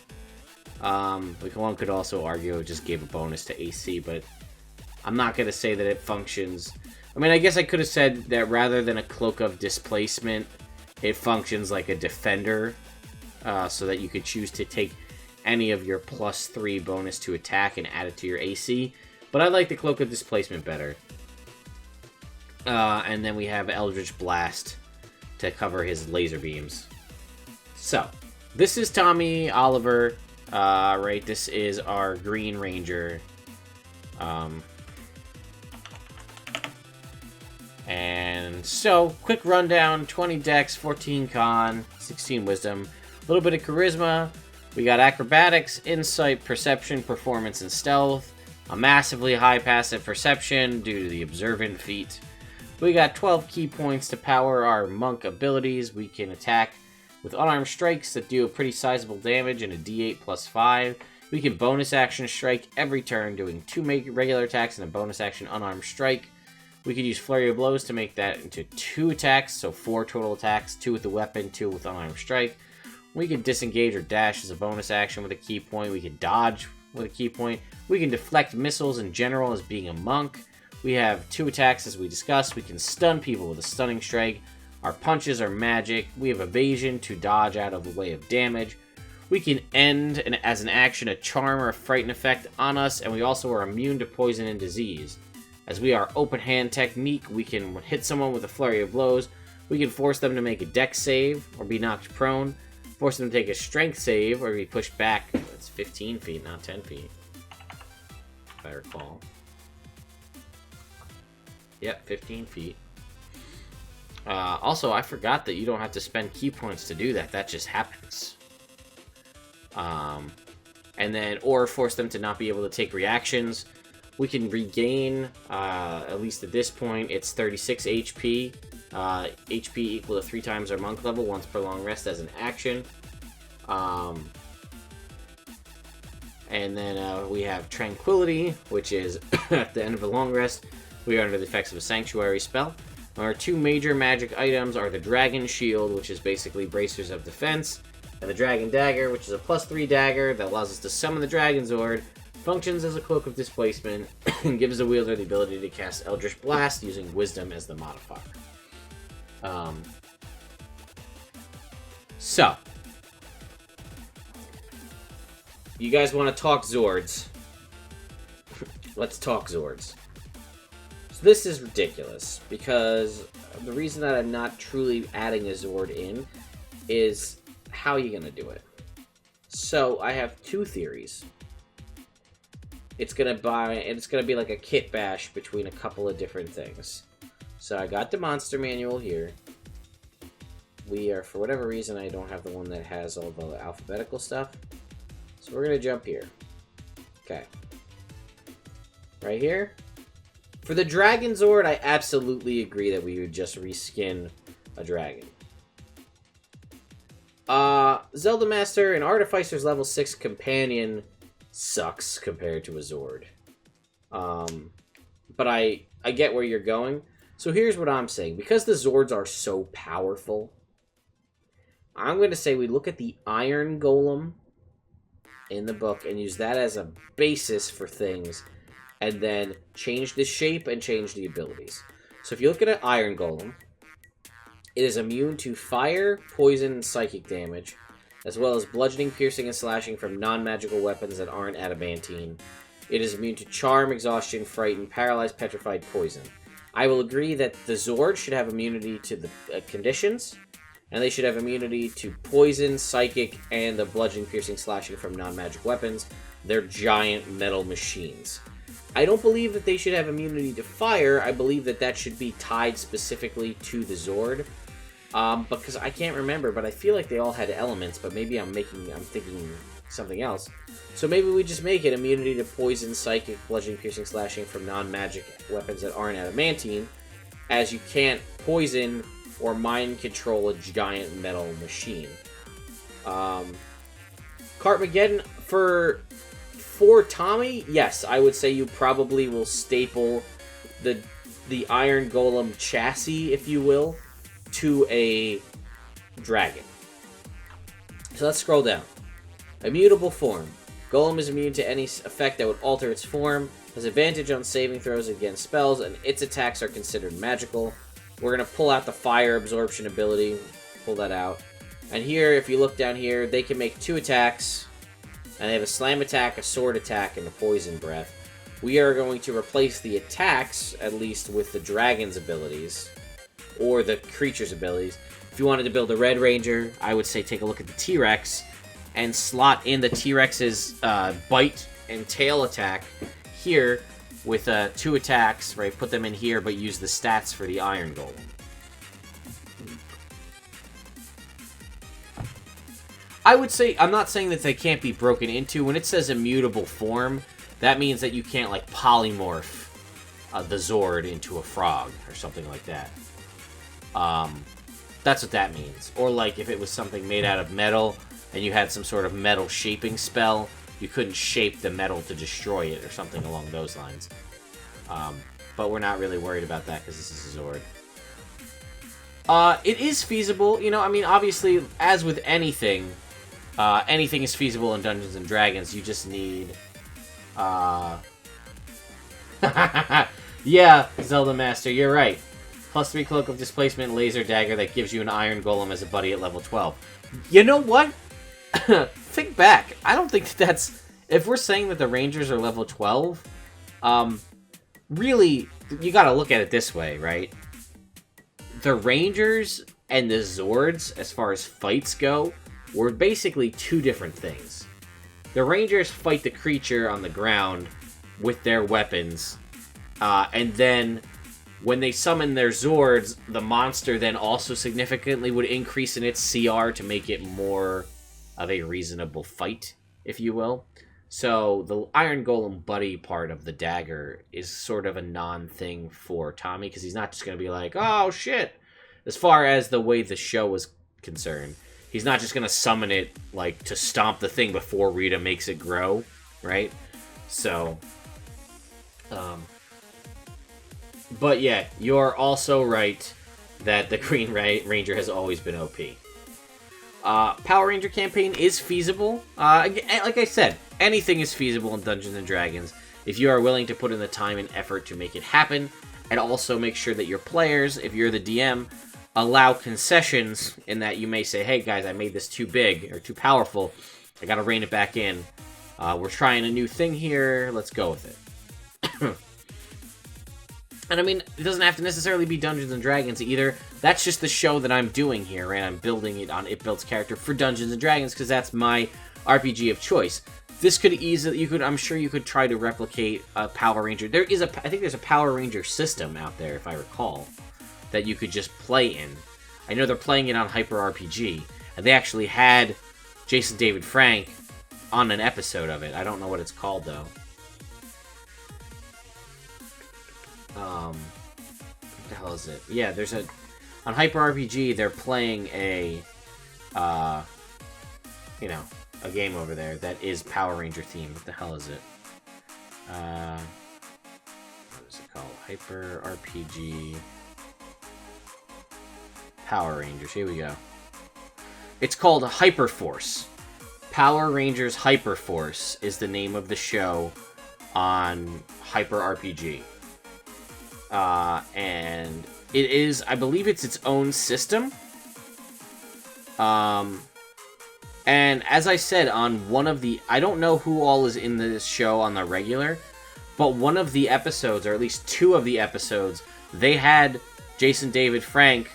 One could also argue it just gave a bonus to AC, but I'm not going to say that it functions. I mean, I guess I could have said that rather than a Cloak of Displacement, it functions like a defender, so that you could choose to take any of your +3 bonus to attack and add it to your AC. But I like the Cloak of Displacement better. And then we have Eldritch Blast to cover his laser beams. So, this is Tommy Oliver, right? This is our Green Ranger. And so, quick rundown, 20 dex, 14 con, 16 wisdom, a little bit of charisma. We got acrobatics, insight, perception, performance, and stealth. A massively high passive perception due to the observant feat. We got 12 key points to power our monk abilities. We can attack with unarmed strikes that do a pretty sizable damage and a d8 +5. We can bonus action strike every turn, doing 2 regular attacks and a bonus action unarmed strike. We could use Flurry of Blows to make that into 2 attacks, so 4 total attacks, 2 with the weapon, 2 with unarmed strike. We can disengage or dash as a bonus action with a key point. We can dodge with a key point. We can deflect missiles in general as being a monk. We have 2 attacks as we discussed. We can stun people with a stunning strike. Our punches are magic. We have evasion to dodge out of the way of damage. We can end, as an action, a charm or a frighten effect on us, and we also are immune to poison and disease. As we are open hand technique, we can hit someone with a flurry of blows. We can force them to make a dex save or be knocked prone. Force them to take a strength save or be pushed back. It's 15 feet, not 10 feet. If I recall. Yep, 15 feet. Also, I forgot that you don't have to spend key points to do that. That just happens. And then, or force them to not be able to take reactions. We can regain, at least at this point, it's 36 HP. HP equal to 3 times our monk level, once per long rest as an action. And then we have Tranquility, which is at the end of a long rest. We are under the effects of a Sanctuary spell. Our 2 major magic items are the Dragon Shield, which is basically Bracers of Defense, and the Dragon Dagger, which is a +3 dagger that allows us to summon the Dragon Sword, functions as a Cloak of Displacement, and gives the wielder the ability to cast Eldritch Blast using Wisdom as the modifier. So, you guys want to talk Zords? Let's talk Zords. So this is ridiculous, because the reason that I'm not truly adding a Zord in is how you're going to do it. So, I have 2 theories. It's going to be like a kit bash between a couple of different things. So I got the monster manual here. We are, for whatever reason, I don't have the one that has all the alphabetical stuff. So we're going to jump here. Okay. Right here. For the Dragon Zord, I absolutely agree that we would just reskin a dragon. Zelda Master, an Artificer's level 6 companion sucks compared to a Zord. But I get where you're going. So here's what I'm saying. Because the Zords are so powerful, I'm going to say we look at the Iron Golem in the book and use that as a basis for things, and then change the shape and change the abilities. So if you look at an Iron Golem, it is immune to fire, poison, and psychic damage, as well as bludgeoning, piercing, and slashing from non-magical weapons that aren't adamantine. It is immune to charm, exhaustion, frighten, paralyzed, petrified, poison. I will agree that the Zord should have immunity to the conditions, and they should have immunity to poison, psychic, and the bludgeoning, piercing, slashing from non-magic weapons. They're giant metal machines. I don't believe that they should have immunity to fire. I believe that that should be tied specifically to the Zord. Because I can't remember, but I feel like they all had elements, but maybe I'm thinking something else. So maybe we just make it immunity to poison, psychic, bludgeoning, piercing, slashing from non-magic weapons that aren't adamantine, as you can't poison or mind control a giant metal machine. Cartmageddon, for Tommy, yes, I would say you probably will staple the Iron Golem chassis, if you will, to a dragon. So let's scroll down. Immutable form. Golem is immune to any effect that would alter its form, has advantage on saving throws against spells, and its attacks are considered magical. We're going to pull out the fire absorption ability. Pull that out. And here, if you look down here, they can make 2 attacks. And they have a slam attack, a sword attack, and a poison breath. We are going to replace the attacks, at least, with the dragon's abilities. Or the creature's abilities. If you wanted to build a Red Ranger, I would say take a look at the T-Rex and slot in the T-Rex's bite and tail attack here with 2 attacks, right? Put them in here, but use the stats for the Iron Golem. I would say, I'm not saying that they can't be broken into. When it says immutable form, that means that you can't, like, polymorph the Zord into a frog or something like that. That's what that means. Or, like, if it was something made out of metal and you had some sort of metal shaping spell, you couldn't shape the metal to destroy it or something along those lines. But we're not really worried about that because this is a Zord. It is feasible. You know, I mean, obviously, as with anything, anything is feasible in Dungeons & Dragons. You just need... Yeah, Zelda Master, you're right. +3 Cloak of Displacement, laser dagger that gives you an Iron Golem as a buddy at level 12. You know what? Think back. I don't think that's... If we're saying that the Rangers are level 12, really, you gotta look at it this way, right? The Rangers and the Zords, as far as fights go, were basically 2 different things. The Rangers fight the creature on the ground with their weapons, and then when they summon their Zords, the monster then also significantly would increase in its CR to make it more of a reasonable fight, if you will. So the Iron Golem buddy part of the dagger is sort of a non-thing for Tommy, because he's not just going to be like, oh shit, as far as the way the show was concerned. He's not just going to summon it, like, to stomp the thing before Rita makes it grow, right? So, but yeah, you're also right that the Green Ranger has always been OP. Power Ranger campaign is feasible. Like I said, anything is feasible in Dungeons & Dragons if you are willing to put in the time and effort to make it happen, and also make sure that your players, if you're the DM, allow concessions in that you may say, hey guys, I made this too big or too powerful. I gotta rein it back in. We're trying a new thing here. Let's go with it. And I mean, it doesn't have to necessarily be Dungeons & Dragons either. That's just the show that I'm doing here, right? I'm building it on It Builds character for Dungeons & Dragons because that's my RPG of choice. This could easily, I'm sure you could try to replicate a Power Ranger. I think there's a Power Ranger system out there, if I recall, that you could just play in. I know they're playing it on Hyper RPG, and they actually had Jason David Frank on an episode of it. I don't know what it's called, though. What the hell is it? Yeah, there's a... On Hyper RPG, they're playing a game over there that is Power Ranger themed. What the hell is it? What is it called? Hyper RPG... Power Rangers. Here we go. It's called Hyperforce. Power Rangers Hyperforce is the name of the show on Hyper RPG. And it is, I believe it's its own system. And as I said, on one of the... I don't know who all is in this show on the regular, but one of the episodes, or at least 2 of the episodes, they had Jason David Frank,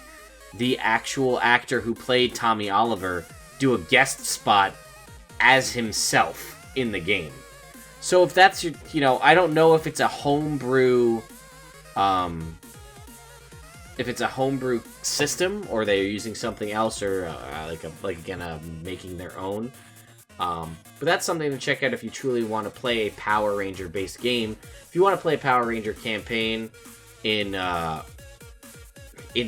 the actual actor who played Tommy Oliver, do a guest spot as himself in the game. So if that's your, you know, I don't know if it's a homebrew, system, or they're using something else, or making their own. But that's something to check out if you truly want to play a Power Ranger based game. If you want to play a Power Ranger campaign in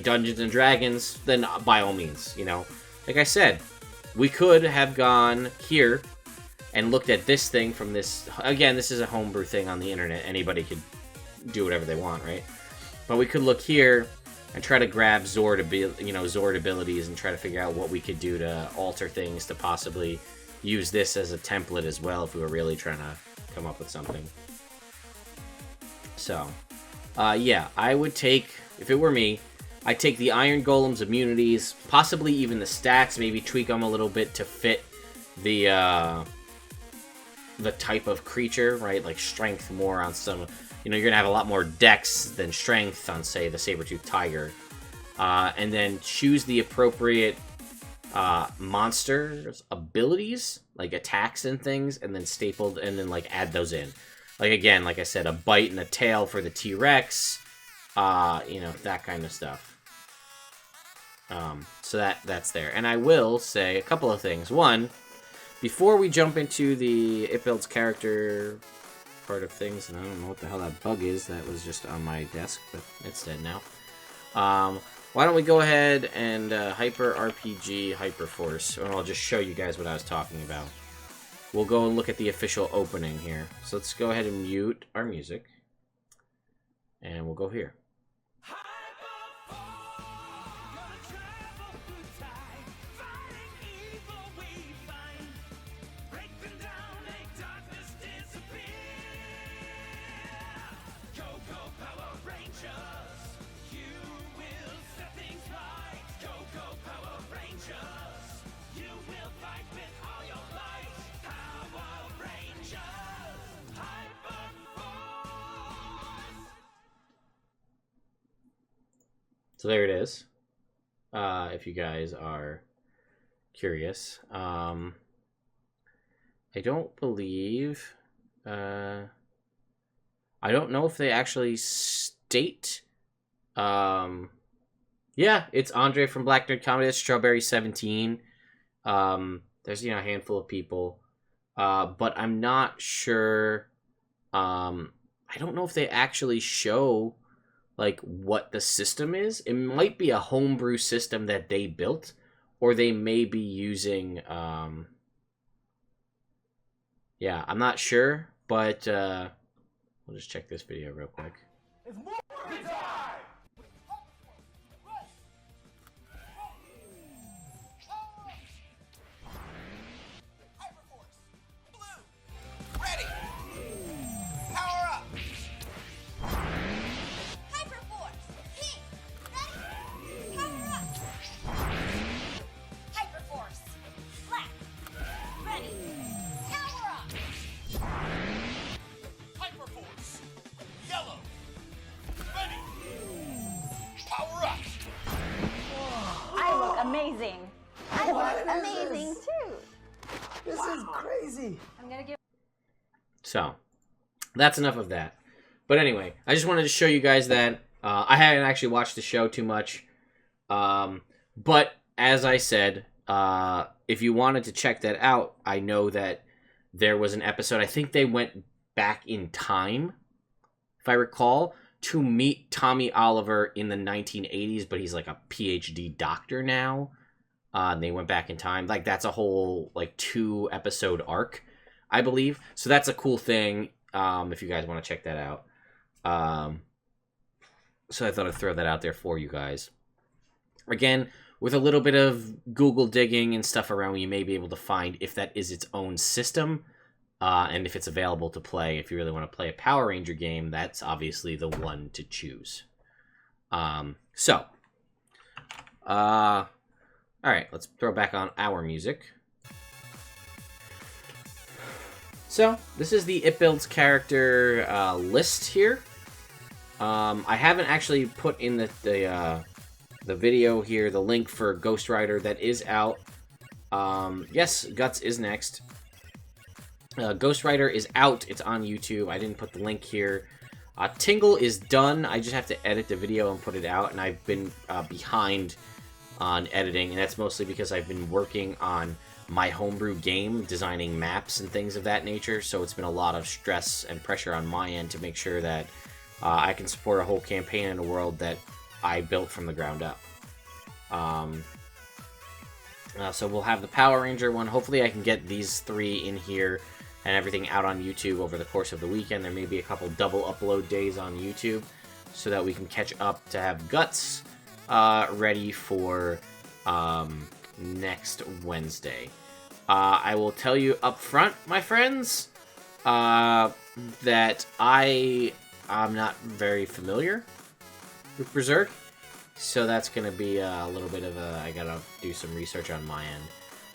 Dungeons and Dragons, then by all means, you know. Like I said, we could have gone here and looked at this thing from this. Again, this is a homebrew thing on the internet. Anybody could do whatever they want, right? But we could look here and try to grab Zord abilities and try to figure out what we could do to alter things to possibly use this as a template as well if we were really trying to come up with something. So, yeah, I would take, if it were me, I'd take the Iron Golem's immunities, possibly even the stats, maybe tweak them a little bit to fit the type of creature, right? Like strength more on some, you know, you're gonna have a lot more dex than strength on, say, the saber-toothed tiger. And then choose the appropriate monster's abilities, like attacks and things, and then like add those in. Like, again, like I said, a bite and a tail for the T-Rex, you know, that kind of stuff. So that's there. And I will say a couple of things. One, before we jump into the It Builds character part of things, and I don't know what the hell that bug is that was just on my desk, but it's dead now. Why don't we go ahead and Hyper RPG Hyperforce, and I'll just show you guys what I was talking about. We'll go and look at the official opening here. So let's go ahead and mute our music, and we'll go here. So there it is, if you guys are curious. I don't believe... I don't know if they actually state... yeah, it's Andre from Black Nerd Comedy. It's Strawberry 17. There's, you know, a handful of people. But I'm not sure... I don't know if they actually show... like what the system is. It might be a homebrew system that they built, or they may be using yeah, I'm not sure, but we'll just check this video real quick. It's Morphin time! Amazing. I look amazing too. This is crazy. I'm gonna give. So, that's enough of that. But anyway, I just wanted to show you guys that I hadn't actually watched the show too much. But as I said, if you wanted to check that out, I know that there was an episode. I think they went back in time, if I recall, to meet Tommy Oliver in the 1980s, but he's like a PhD doctor now. And they went back in time. Like, that's a whole, like, 2-episode arc, I believe. So that's a cool thing, if you guys want to check that out. So I thought I'd throw that out there for you guys. Again, with a little bit of Google digging and stuff around, you may be able to find if that is its own system. And if it's available to play. If you really want to play a Power Ranger game, that's obviously the one to choose. All right, let's throw back on our music. So, this is the It Builds character list here. I haven't actually put in the video here, the link for Ghost Rider that is out. Yes, Guts is next. Ghost Rider is out. It's on YouTube. I didn't put the link here. Tingle is done. I just have to edit the video and put it out, and I've been behind on editing, and that's mostly because I've been working on my homebrew game, designing maps and things of that nature, so it's been a lot of stress and pressure on my end to make sure that I can support a whole campaign in a world that I built from the ground up. So we'll have the Power Ranger one. Hopefully I can get these 3 in here and everything out on YouTube over the course of the weekend. There may be a couple double upload days on YouTube so that we can catch up to have Guts ready for next Wednesday. I will tell you up front, my friends, that I'm not very familiar with Berserk, so that's going to be a little bit of I gotta do some research on my end.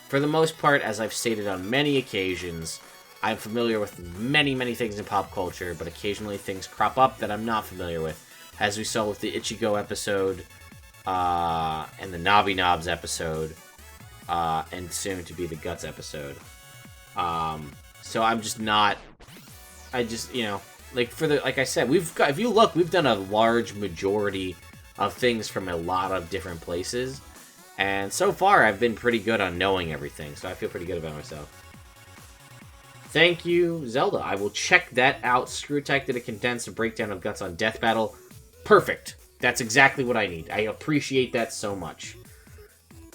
For the most part, as I've stated on many occasions, I'm familiar with many, many things in pop culture, but occasionally things crop up that I'm not familiar with, as we saw with the Ichigo episode, and the Nobby Knobs episode, and soon to be the Guts episode. So I'm just not, like I said, if you look, we've done a large majority of things from a lot of different places, and so far I've been pretty good on knowing everything, so I feel pretty good about myself. Thank you, Zelda. I will check that out. Screw Attack did a condensed breakdown of Guts on Death Battle. Perfect. That's exactly what I need. I appreciate that so much.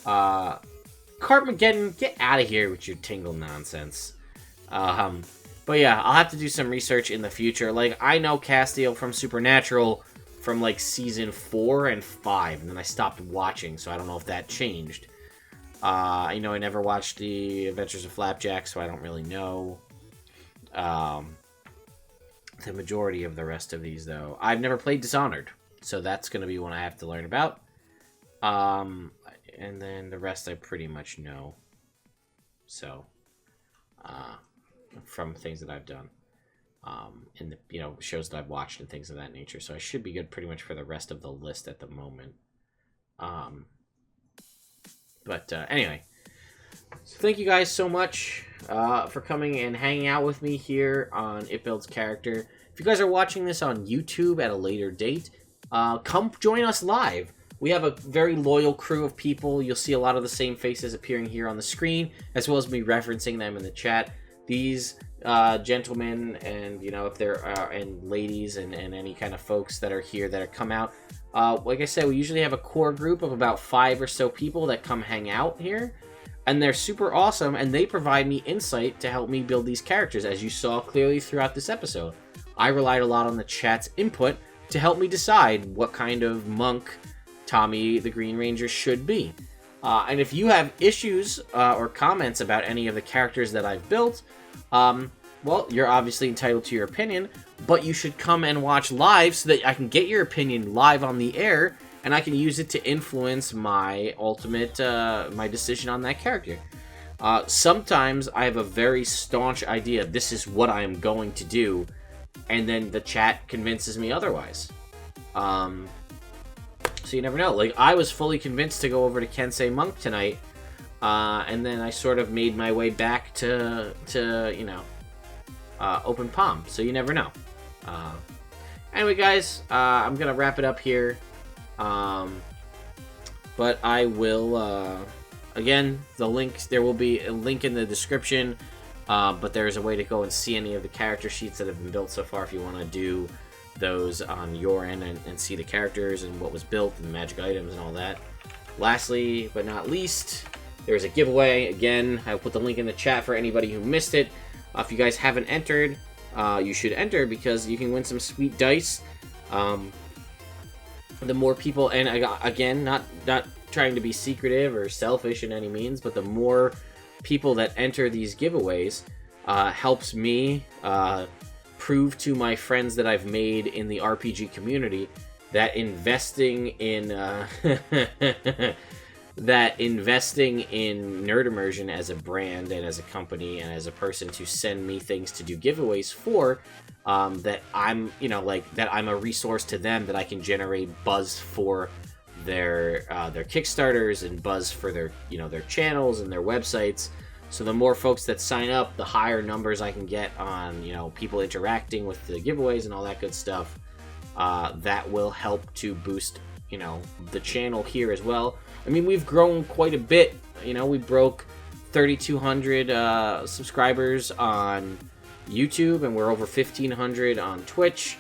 Cartmageddon, get out of here with your Tingle nonsense. But yeah, I'll have to do some research in the future. Like, I know Castiel from Supernatural from, like, Season 4 and 5, and then I stopped watching, so I don't know if that changed. I never watched The Adventures of Flapjack, so I don't really know. The majority of the rest of these, though. I've never played Dishonored, so that's going to be one I have to learn about. And then the rest I pretty much know. So, from things that I've done. In the, shows that I've watched and things of that nature. So I should be good pretty much for the rest of the list at the moment. Anyway. So thank you guys so much for coming and hanging out with me here on It Builds Character. If you guys are watching this on YouTube at a later date, come join us live. We have a very loyal crew of people. You'll see a lot of the same faces appearing here on the screen, as well as me referencing them in the chat. These gentlemen and, if there are, and ladies and any kind of folks that are here that have come out. Like I said, we usually have a core group of about 5 or so people that come hang out here. And they're super awesome, and they provide me insight to help me build these characters, as you saw clearly throughout this episode. I relied a lot on the chat's input to help me decide what kind of monk Tommy the Green Ranger should be. And if you have issues or comments about any of the characters that I've built, well, you're obviously entitled to your opinion, but you should come and watch live so that I can get your opinion live on the air, and I can use it to influence my ultimate, my decision on that character. Sometimes I have a very staunch idea, this is what I am going to do, and then the chat convinces me otherwise. So you never know. Like, I was fully convinced to go over to Kensei Monk tonight, and then I sort of made my way back to Open Palm, so you never know. Anyway, guys, I'm gonna wrap it up here. But I will, again, there will be a link in the description, but there's a way to go and see any of the character sheets that have been built so far if you want to do those on your end and see the characters and what was built and the magic items and all that. Lastly, but not least, there's a giveaway. Again, I'll put the link in the chat for anybody who missed it. If you guys haven't entered, you should enter because you can win some sweet dice. The more people, and again, not trying to be secretive or selfish in any means, but the more people that enter these giveaways helps me prove to my friends that I've made in the RPG community that investing in Nerd Immersion as a brand and as a company and as a person to send me things to do giveaways for, that I'm, that I'm a resource to them, that I can generate buzz for their Kickstarters and buzz for their, their channels and their websites. So the more folks that sign up, the higher numbers I can get on, you know, people interacting with the giveaways and all that good stuff. That will help to boost, you know, the channel here as well. I mean, we've grown quite a bit. You know, we broke 3,200 subscribers on YouTube, and we're over 1,500 on Twitch,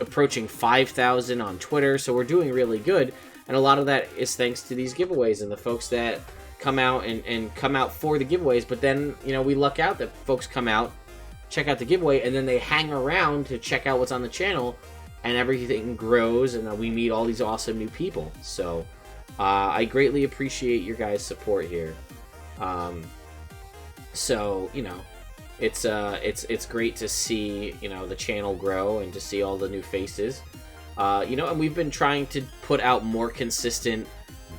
approaching 5,000 on Twitter. So we're doing really good, and a lot of that is thanks to these giveaways and the folks that come out and come out for the giveaways. But then, you know, we luck out that folks come out, check out the giveaway, and then they hang around to check out what's on the channel, and everything grows, and we meet all these awesome new people. So I greatly appreciate your guys' support here. So, you know, it's great to see, you know, the channel grow and to see all the new faces. You know, and we've been trying to put out more consistent,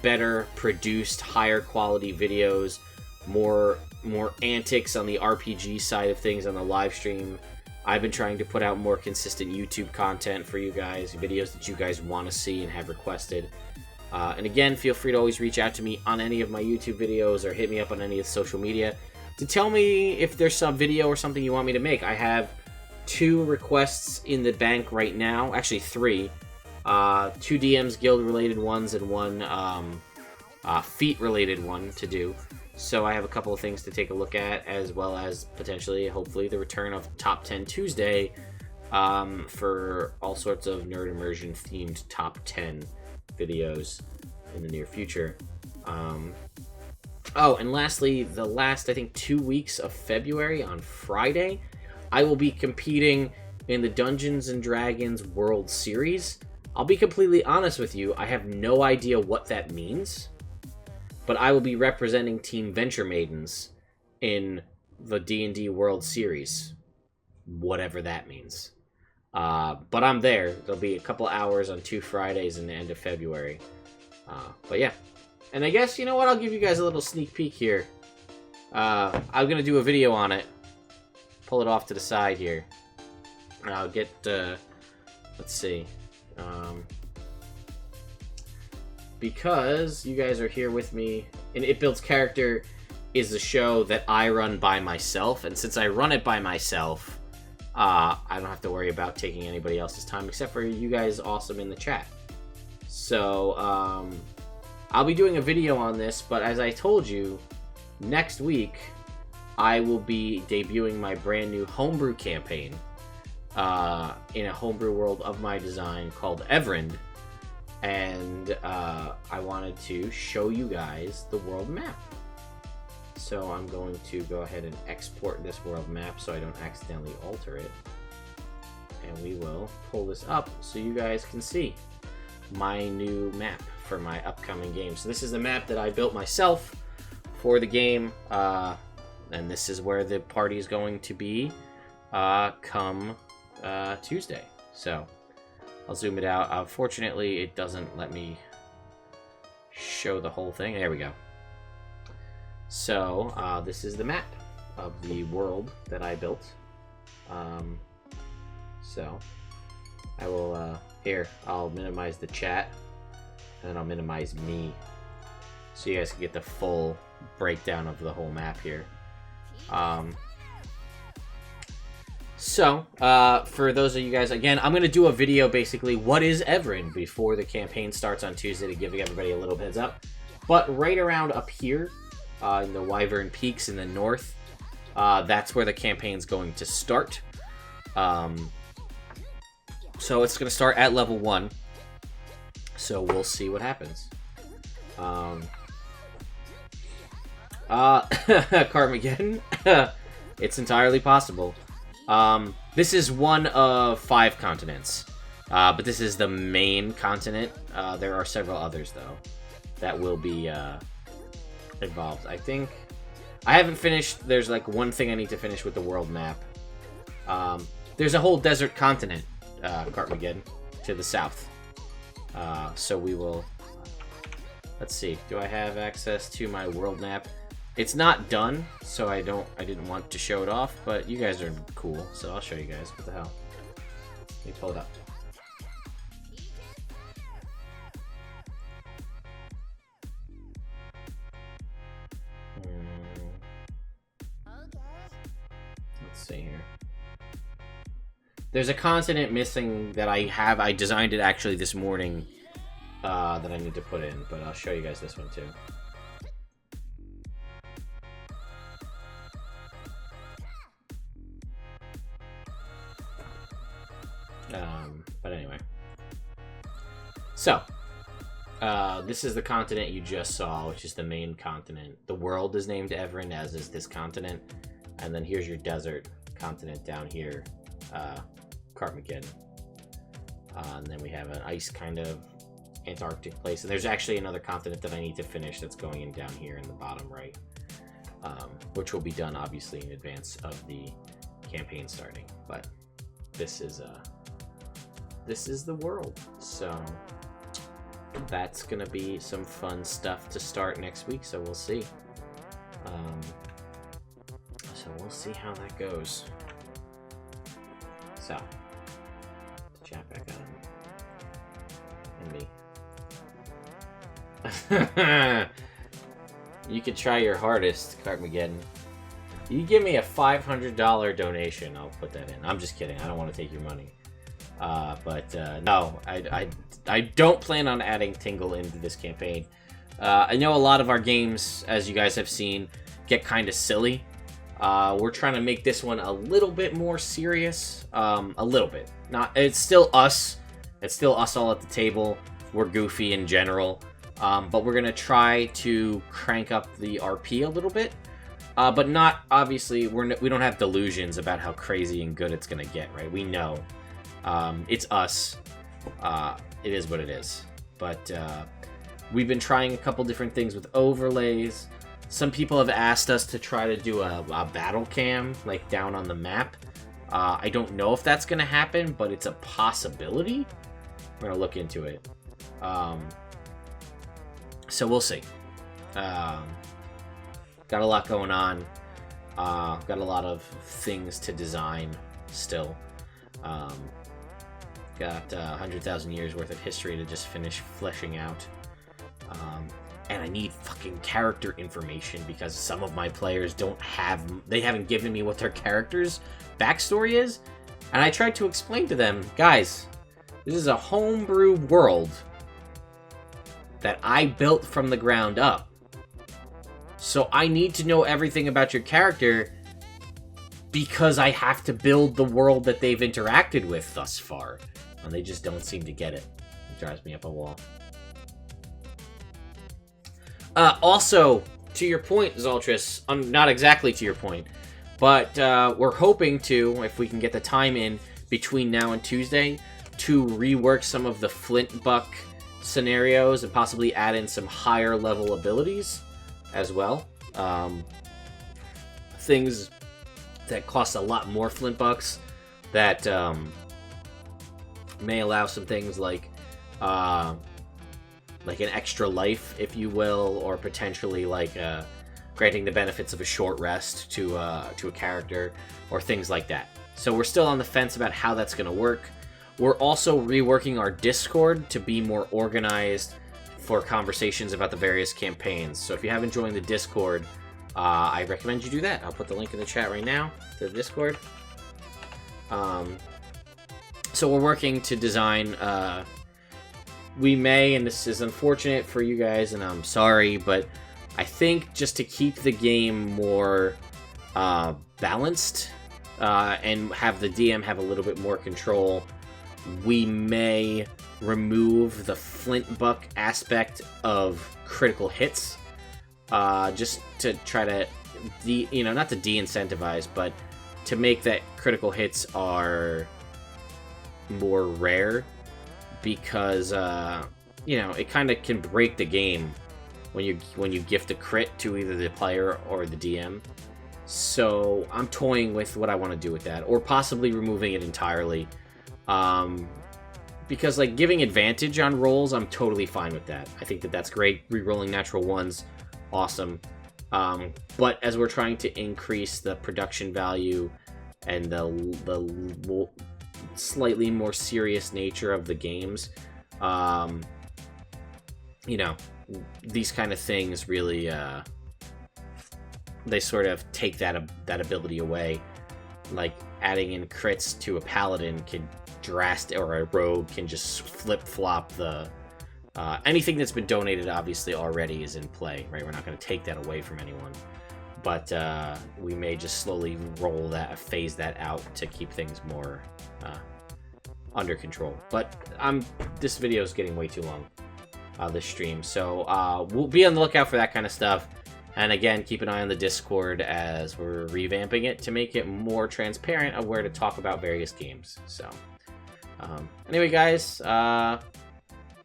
better produced, higher quality videos, more antics on the RPG side of things on the live stream. I've been trying to put out more consistent YouTube content for you guys, videos that you guys want to see and have requested. And again, feel free to always reach out to me on any of my YouTube videos or hit me up on any of the social media to tell me if there's some video or something you want me to make. I have 2 requests in the bank right now, actually 3. 2 DMs Guild related ones and 1 Feat related one to do. So I have a couple of things to take a look at, as well as potentially, hopefully, the return of Top 10 Tuesday for all sorts of Nerd Immersion themed Top 10 videos in the near future. Oh, and lastly, the last, I think, 2 weeks of February on Friday, I will be competing in the Dungeons & Dragons World Series. I'll be completely honest with you, I have no idea what that means, but I will be representing Team Venture Maidens in the D&D World Series, whatever that means. But I'm there. There'll be a couple hours on 2 Fridays in the end of February. But yeah. And I guess, you know what, I'll give you guys a little sneak peek here. I'm going to do a video on it. Pull it off to the side here. And I'll get, let's see. Because you guys are here with me, and It Builds Character is a show that I run by myself, and since I run it by myself, I don't have to worry about taking anybody else's time except for you guys awesome in the chat. So, I'll be doing a video on this, but as I told you, next week, I will be debuting my brand new homebrew campaign in a homebrew world of my design called Everend, and I wanted to show you guys the world map. So I'm going to go ahead and export this world map so I don't accidentally alter it, and we will pull this up so you guys can see my new map for my upcoming game. So this is the map that I built myself for the game, and this is where the party is going to be come Tuesday. So I'll zoom it out. Unfortunately, it doesn't let me show the whole thing. There we go. So this is the map of the world that I built. So I will here, I'll minimize the chat, and then I'll minimize me so you guys can get the full breakdown of the whole map here. So, for those of you guys, again, I'm going to do a video, basically, what is Everend, before the campaign starts on Tuesday, to give everybody a little heads up. But right around up here, in the Wyvern Peaks in the north, that's where the campaign's going to start. So it's going to start at level 1. So we'll see what happens. Carmageddon? It's entirely possible. This is one of 5 continents, but this is the main continent. There are several others, though, that will be involved. I think I haven't finished. There's like one thing I need to finish with the world map. There's a whole desert continent, Carmageddon, to the south. So we will. Let's see. Do I have access to my world map? It's not done, so I didn't want to show it off, but you guys are cool, so I'll show you guys. What the hell? Let me pull it up. Let's see here. There's a continent missing that I designed it actually this morning that I need to put in, but I'll show you guys this one too. But anyway. So, this is the continent you just saw, which is the main continent. The world is named Everin, as is this continent. And then here's your desert continent down here, Carmageddon. And then we have an ice kind of Antarctic place. And there's actually another continent that I need to finish that's going in down here in the bottom right. Which will be done, obviously, in advance of the campaign starting. But this is the world. So that's gonna be some fun stuff to start next week, so we'll see. So we'll see how that goes. So, chat back on. And me. You could try your hardest, Cartmageddon. You give me a $500 donation, I'll put that in. I'm just kidding. I don't want to take your money. No, I don't plan on adding Tingle into this campaign. I know a lot of our games, as you guys have seen, get kind of silly. We're trying to make this one a little bit more serious. A little bit. It's still us. It's still us all at the table. We're goofy in general. But we're going to try to crank up the RP a little bit. But not, obviously, we don't have delusions about how crazy and good it's going to get, right? We know. It's us. It is what it is. But we've been trying a couple different things with overlays. Some people have asked us to try to do a battle cam, like down on the map. I don't know if that's going to happen, but it's a possibility. We're going to look into it. So we'll see. Got a lot going on. Got a lot of things to design still. Got 100,000 years worth of history to just finish fleshing out. And I need fucking character information because some of my players they haven't given me what their character's backstory is. And I tried to explain to them, guys, this is a homebrew world that I built from the ground up. So I need to know everything about your character because I have to build the world that they've interacted with thus far. And they just don't seem to get it. It drives me up a wall. Also, to your point, Zoltris, not exactly to your point, but we're hoping to, if we can get the time in between now and Tuesday, to rework some of the Flint Buck scenarios and possibly add in some higher level abilities as well. Things that cost a lot more Flint Bucks that may allow some things like an extra life, if you will, or potentially like granting the benefits of a short rest to a character, or things like that. So we're still on the fence about how that's going to work. We're also reworking our Discord to be more organized for conversations about the various campaigns. So if you haven't joined the Discord, I recommend you do that. I'll put the link in the chat right now to the Discord. So we're working to design... we may, and this is unfortunate for you guys, and I'm sorry, but I think just to keep the game more balanced and have the DM have a little bit more control, we may remove the Flint Buck aspect of critical hits, just to try to, not to de-incentivize, but to make that critical hits are more rare. Because it kind of can break the game when you gift a crit to either the player or the DM. So I'm toying with what I want to do with that, or possibly removing it entirely. Because like giving advantage on rolls, I'm totally fine with that. I think that's great. Rerolling natural ones, awesome. But as we're trying to increase the production value and the slightly more serious nature of the games, these kind of things really they sort of take that ability away. like adding in crits to a paladin can or a rogue can just flip-flop the anything that's been donated obviously already is in play, right? We're not going to take that away from anyone, but we may just slowly phase that out to keep things more under control. But this video is getting way too long, this stream, so we'll be on the lookout for that kind of stuff. And again, keep an eye on the Discord as we're revamping it to make it more transparent of where to talk about various games. So, anyway, guys, I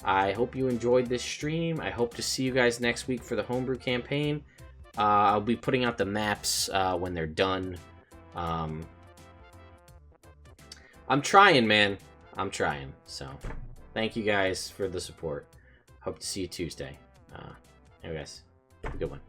hope you enjoyed this stream. I hope to see you guys next week for the homebrew campaign. I'll be putting out the maps when they're done. I'm trying, man. I'm trying. So, thank you guys for the support. Hope to see you Tuesday. Anyway, guys, have a good one.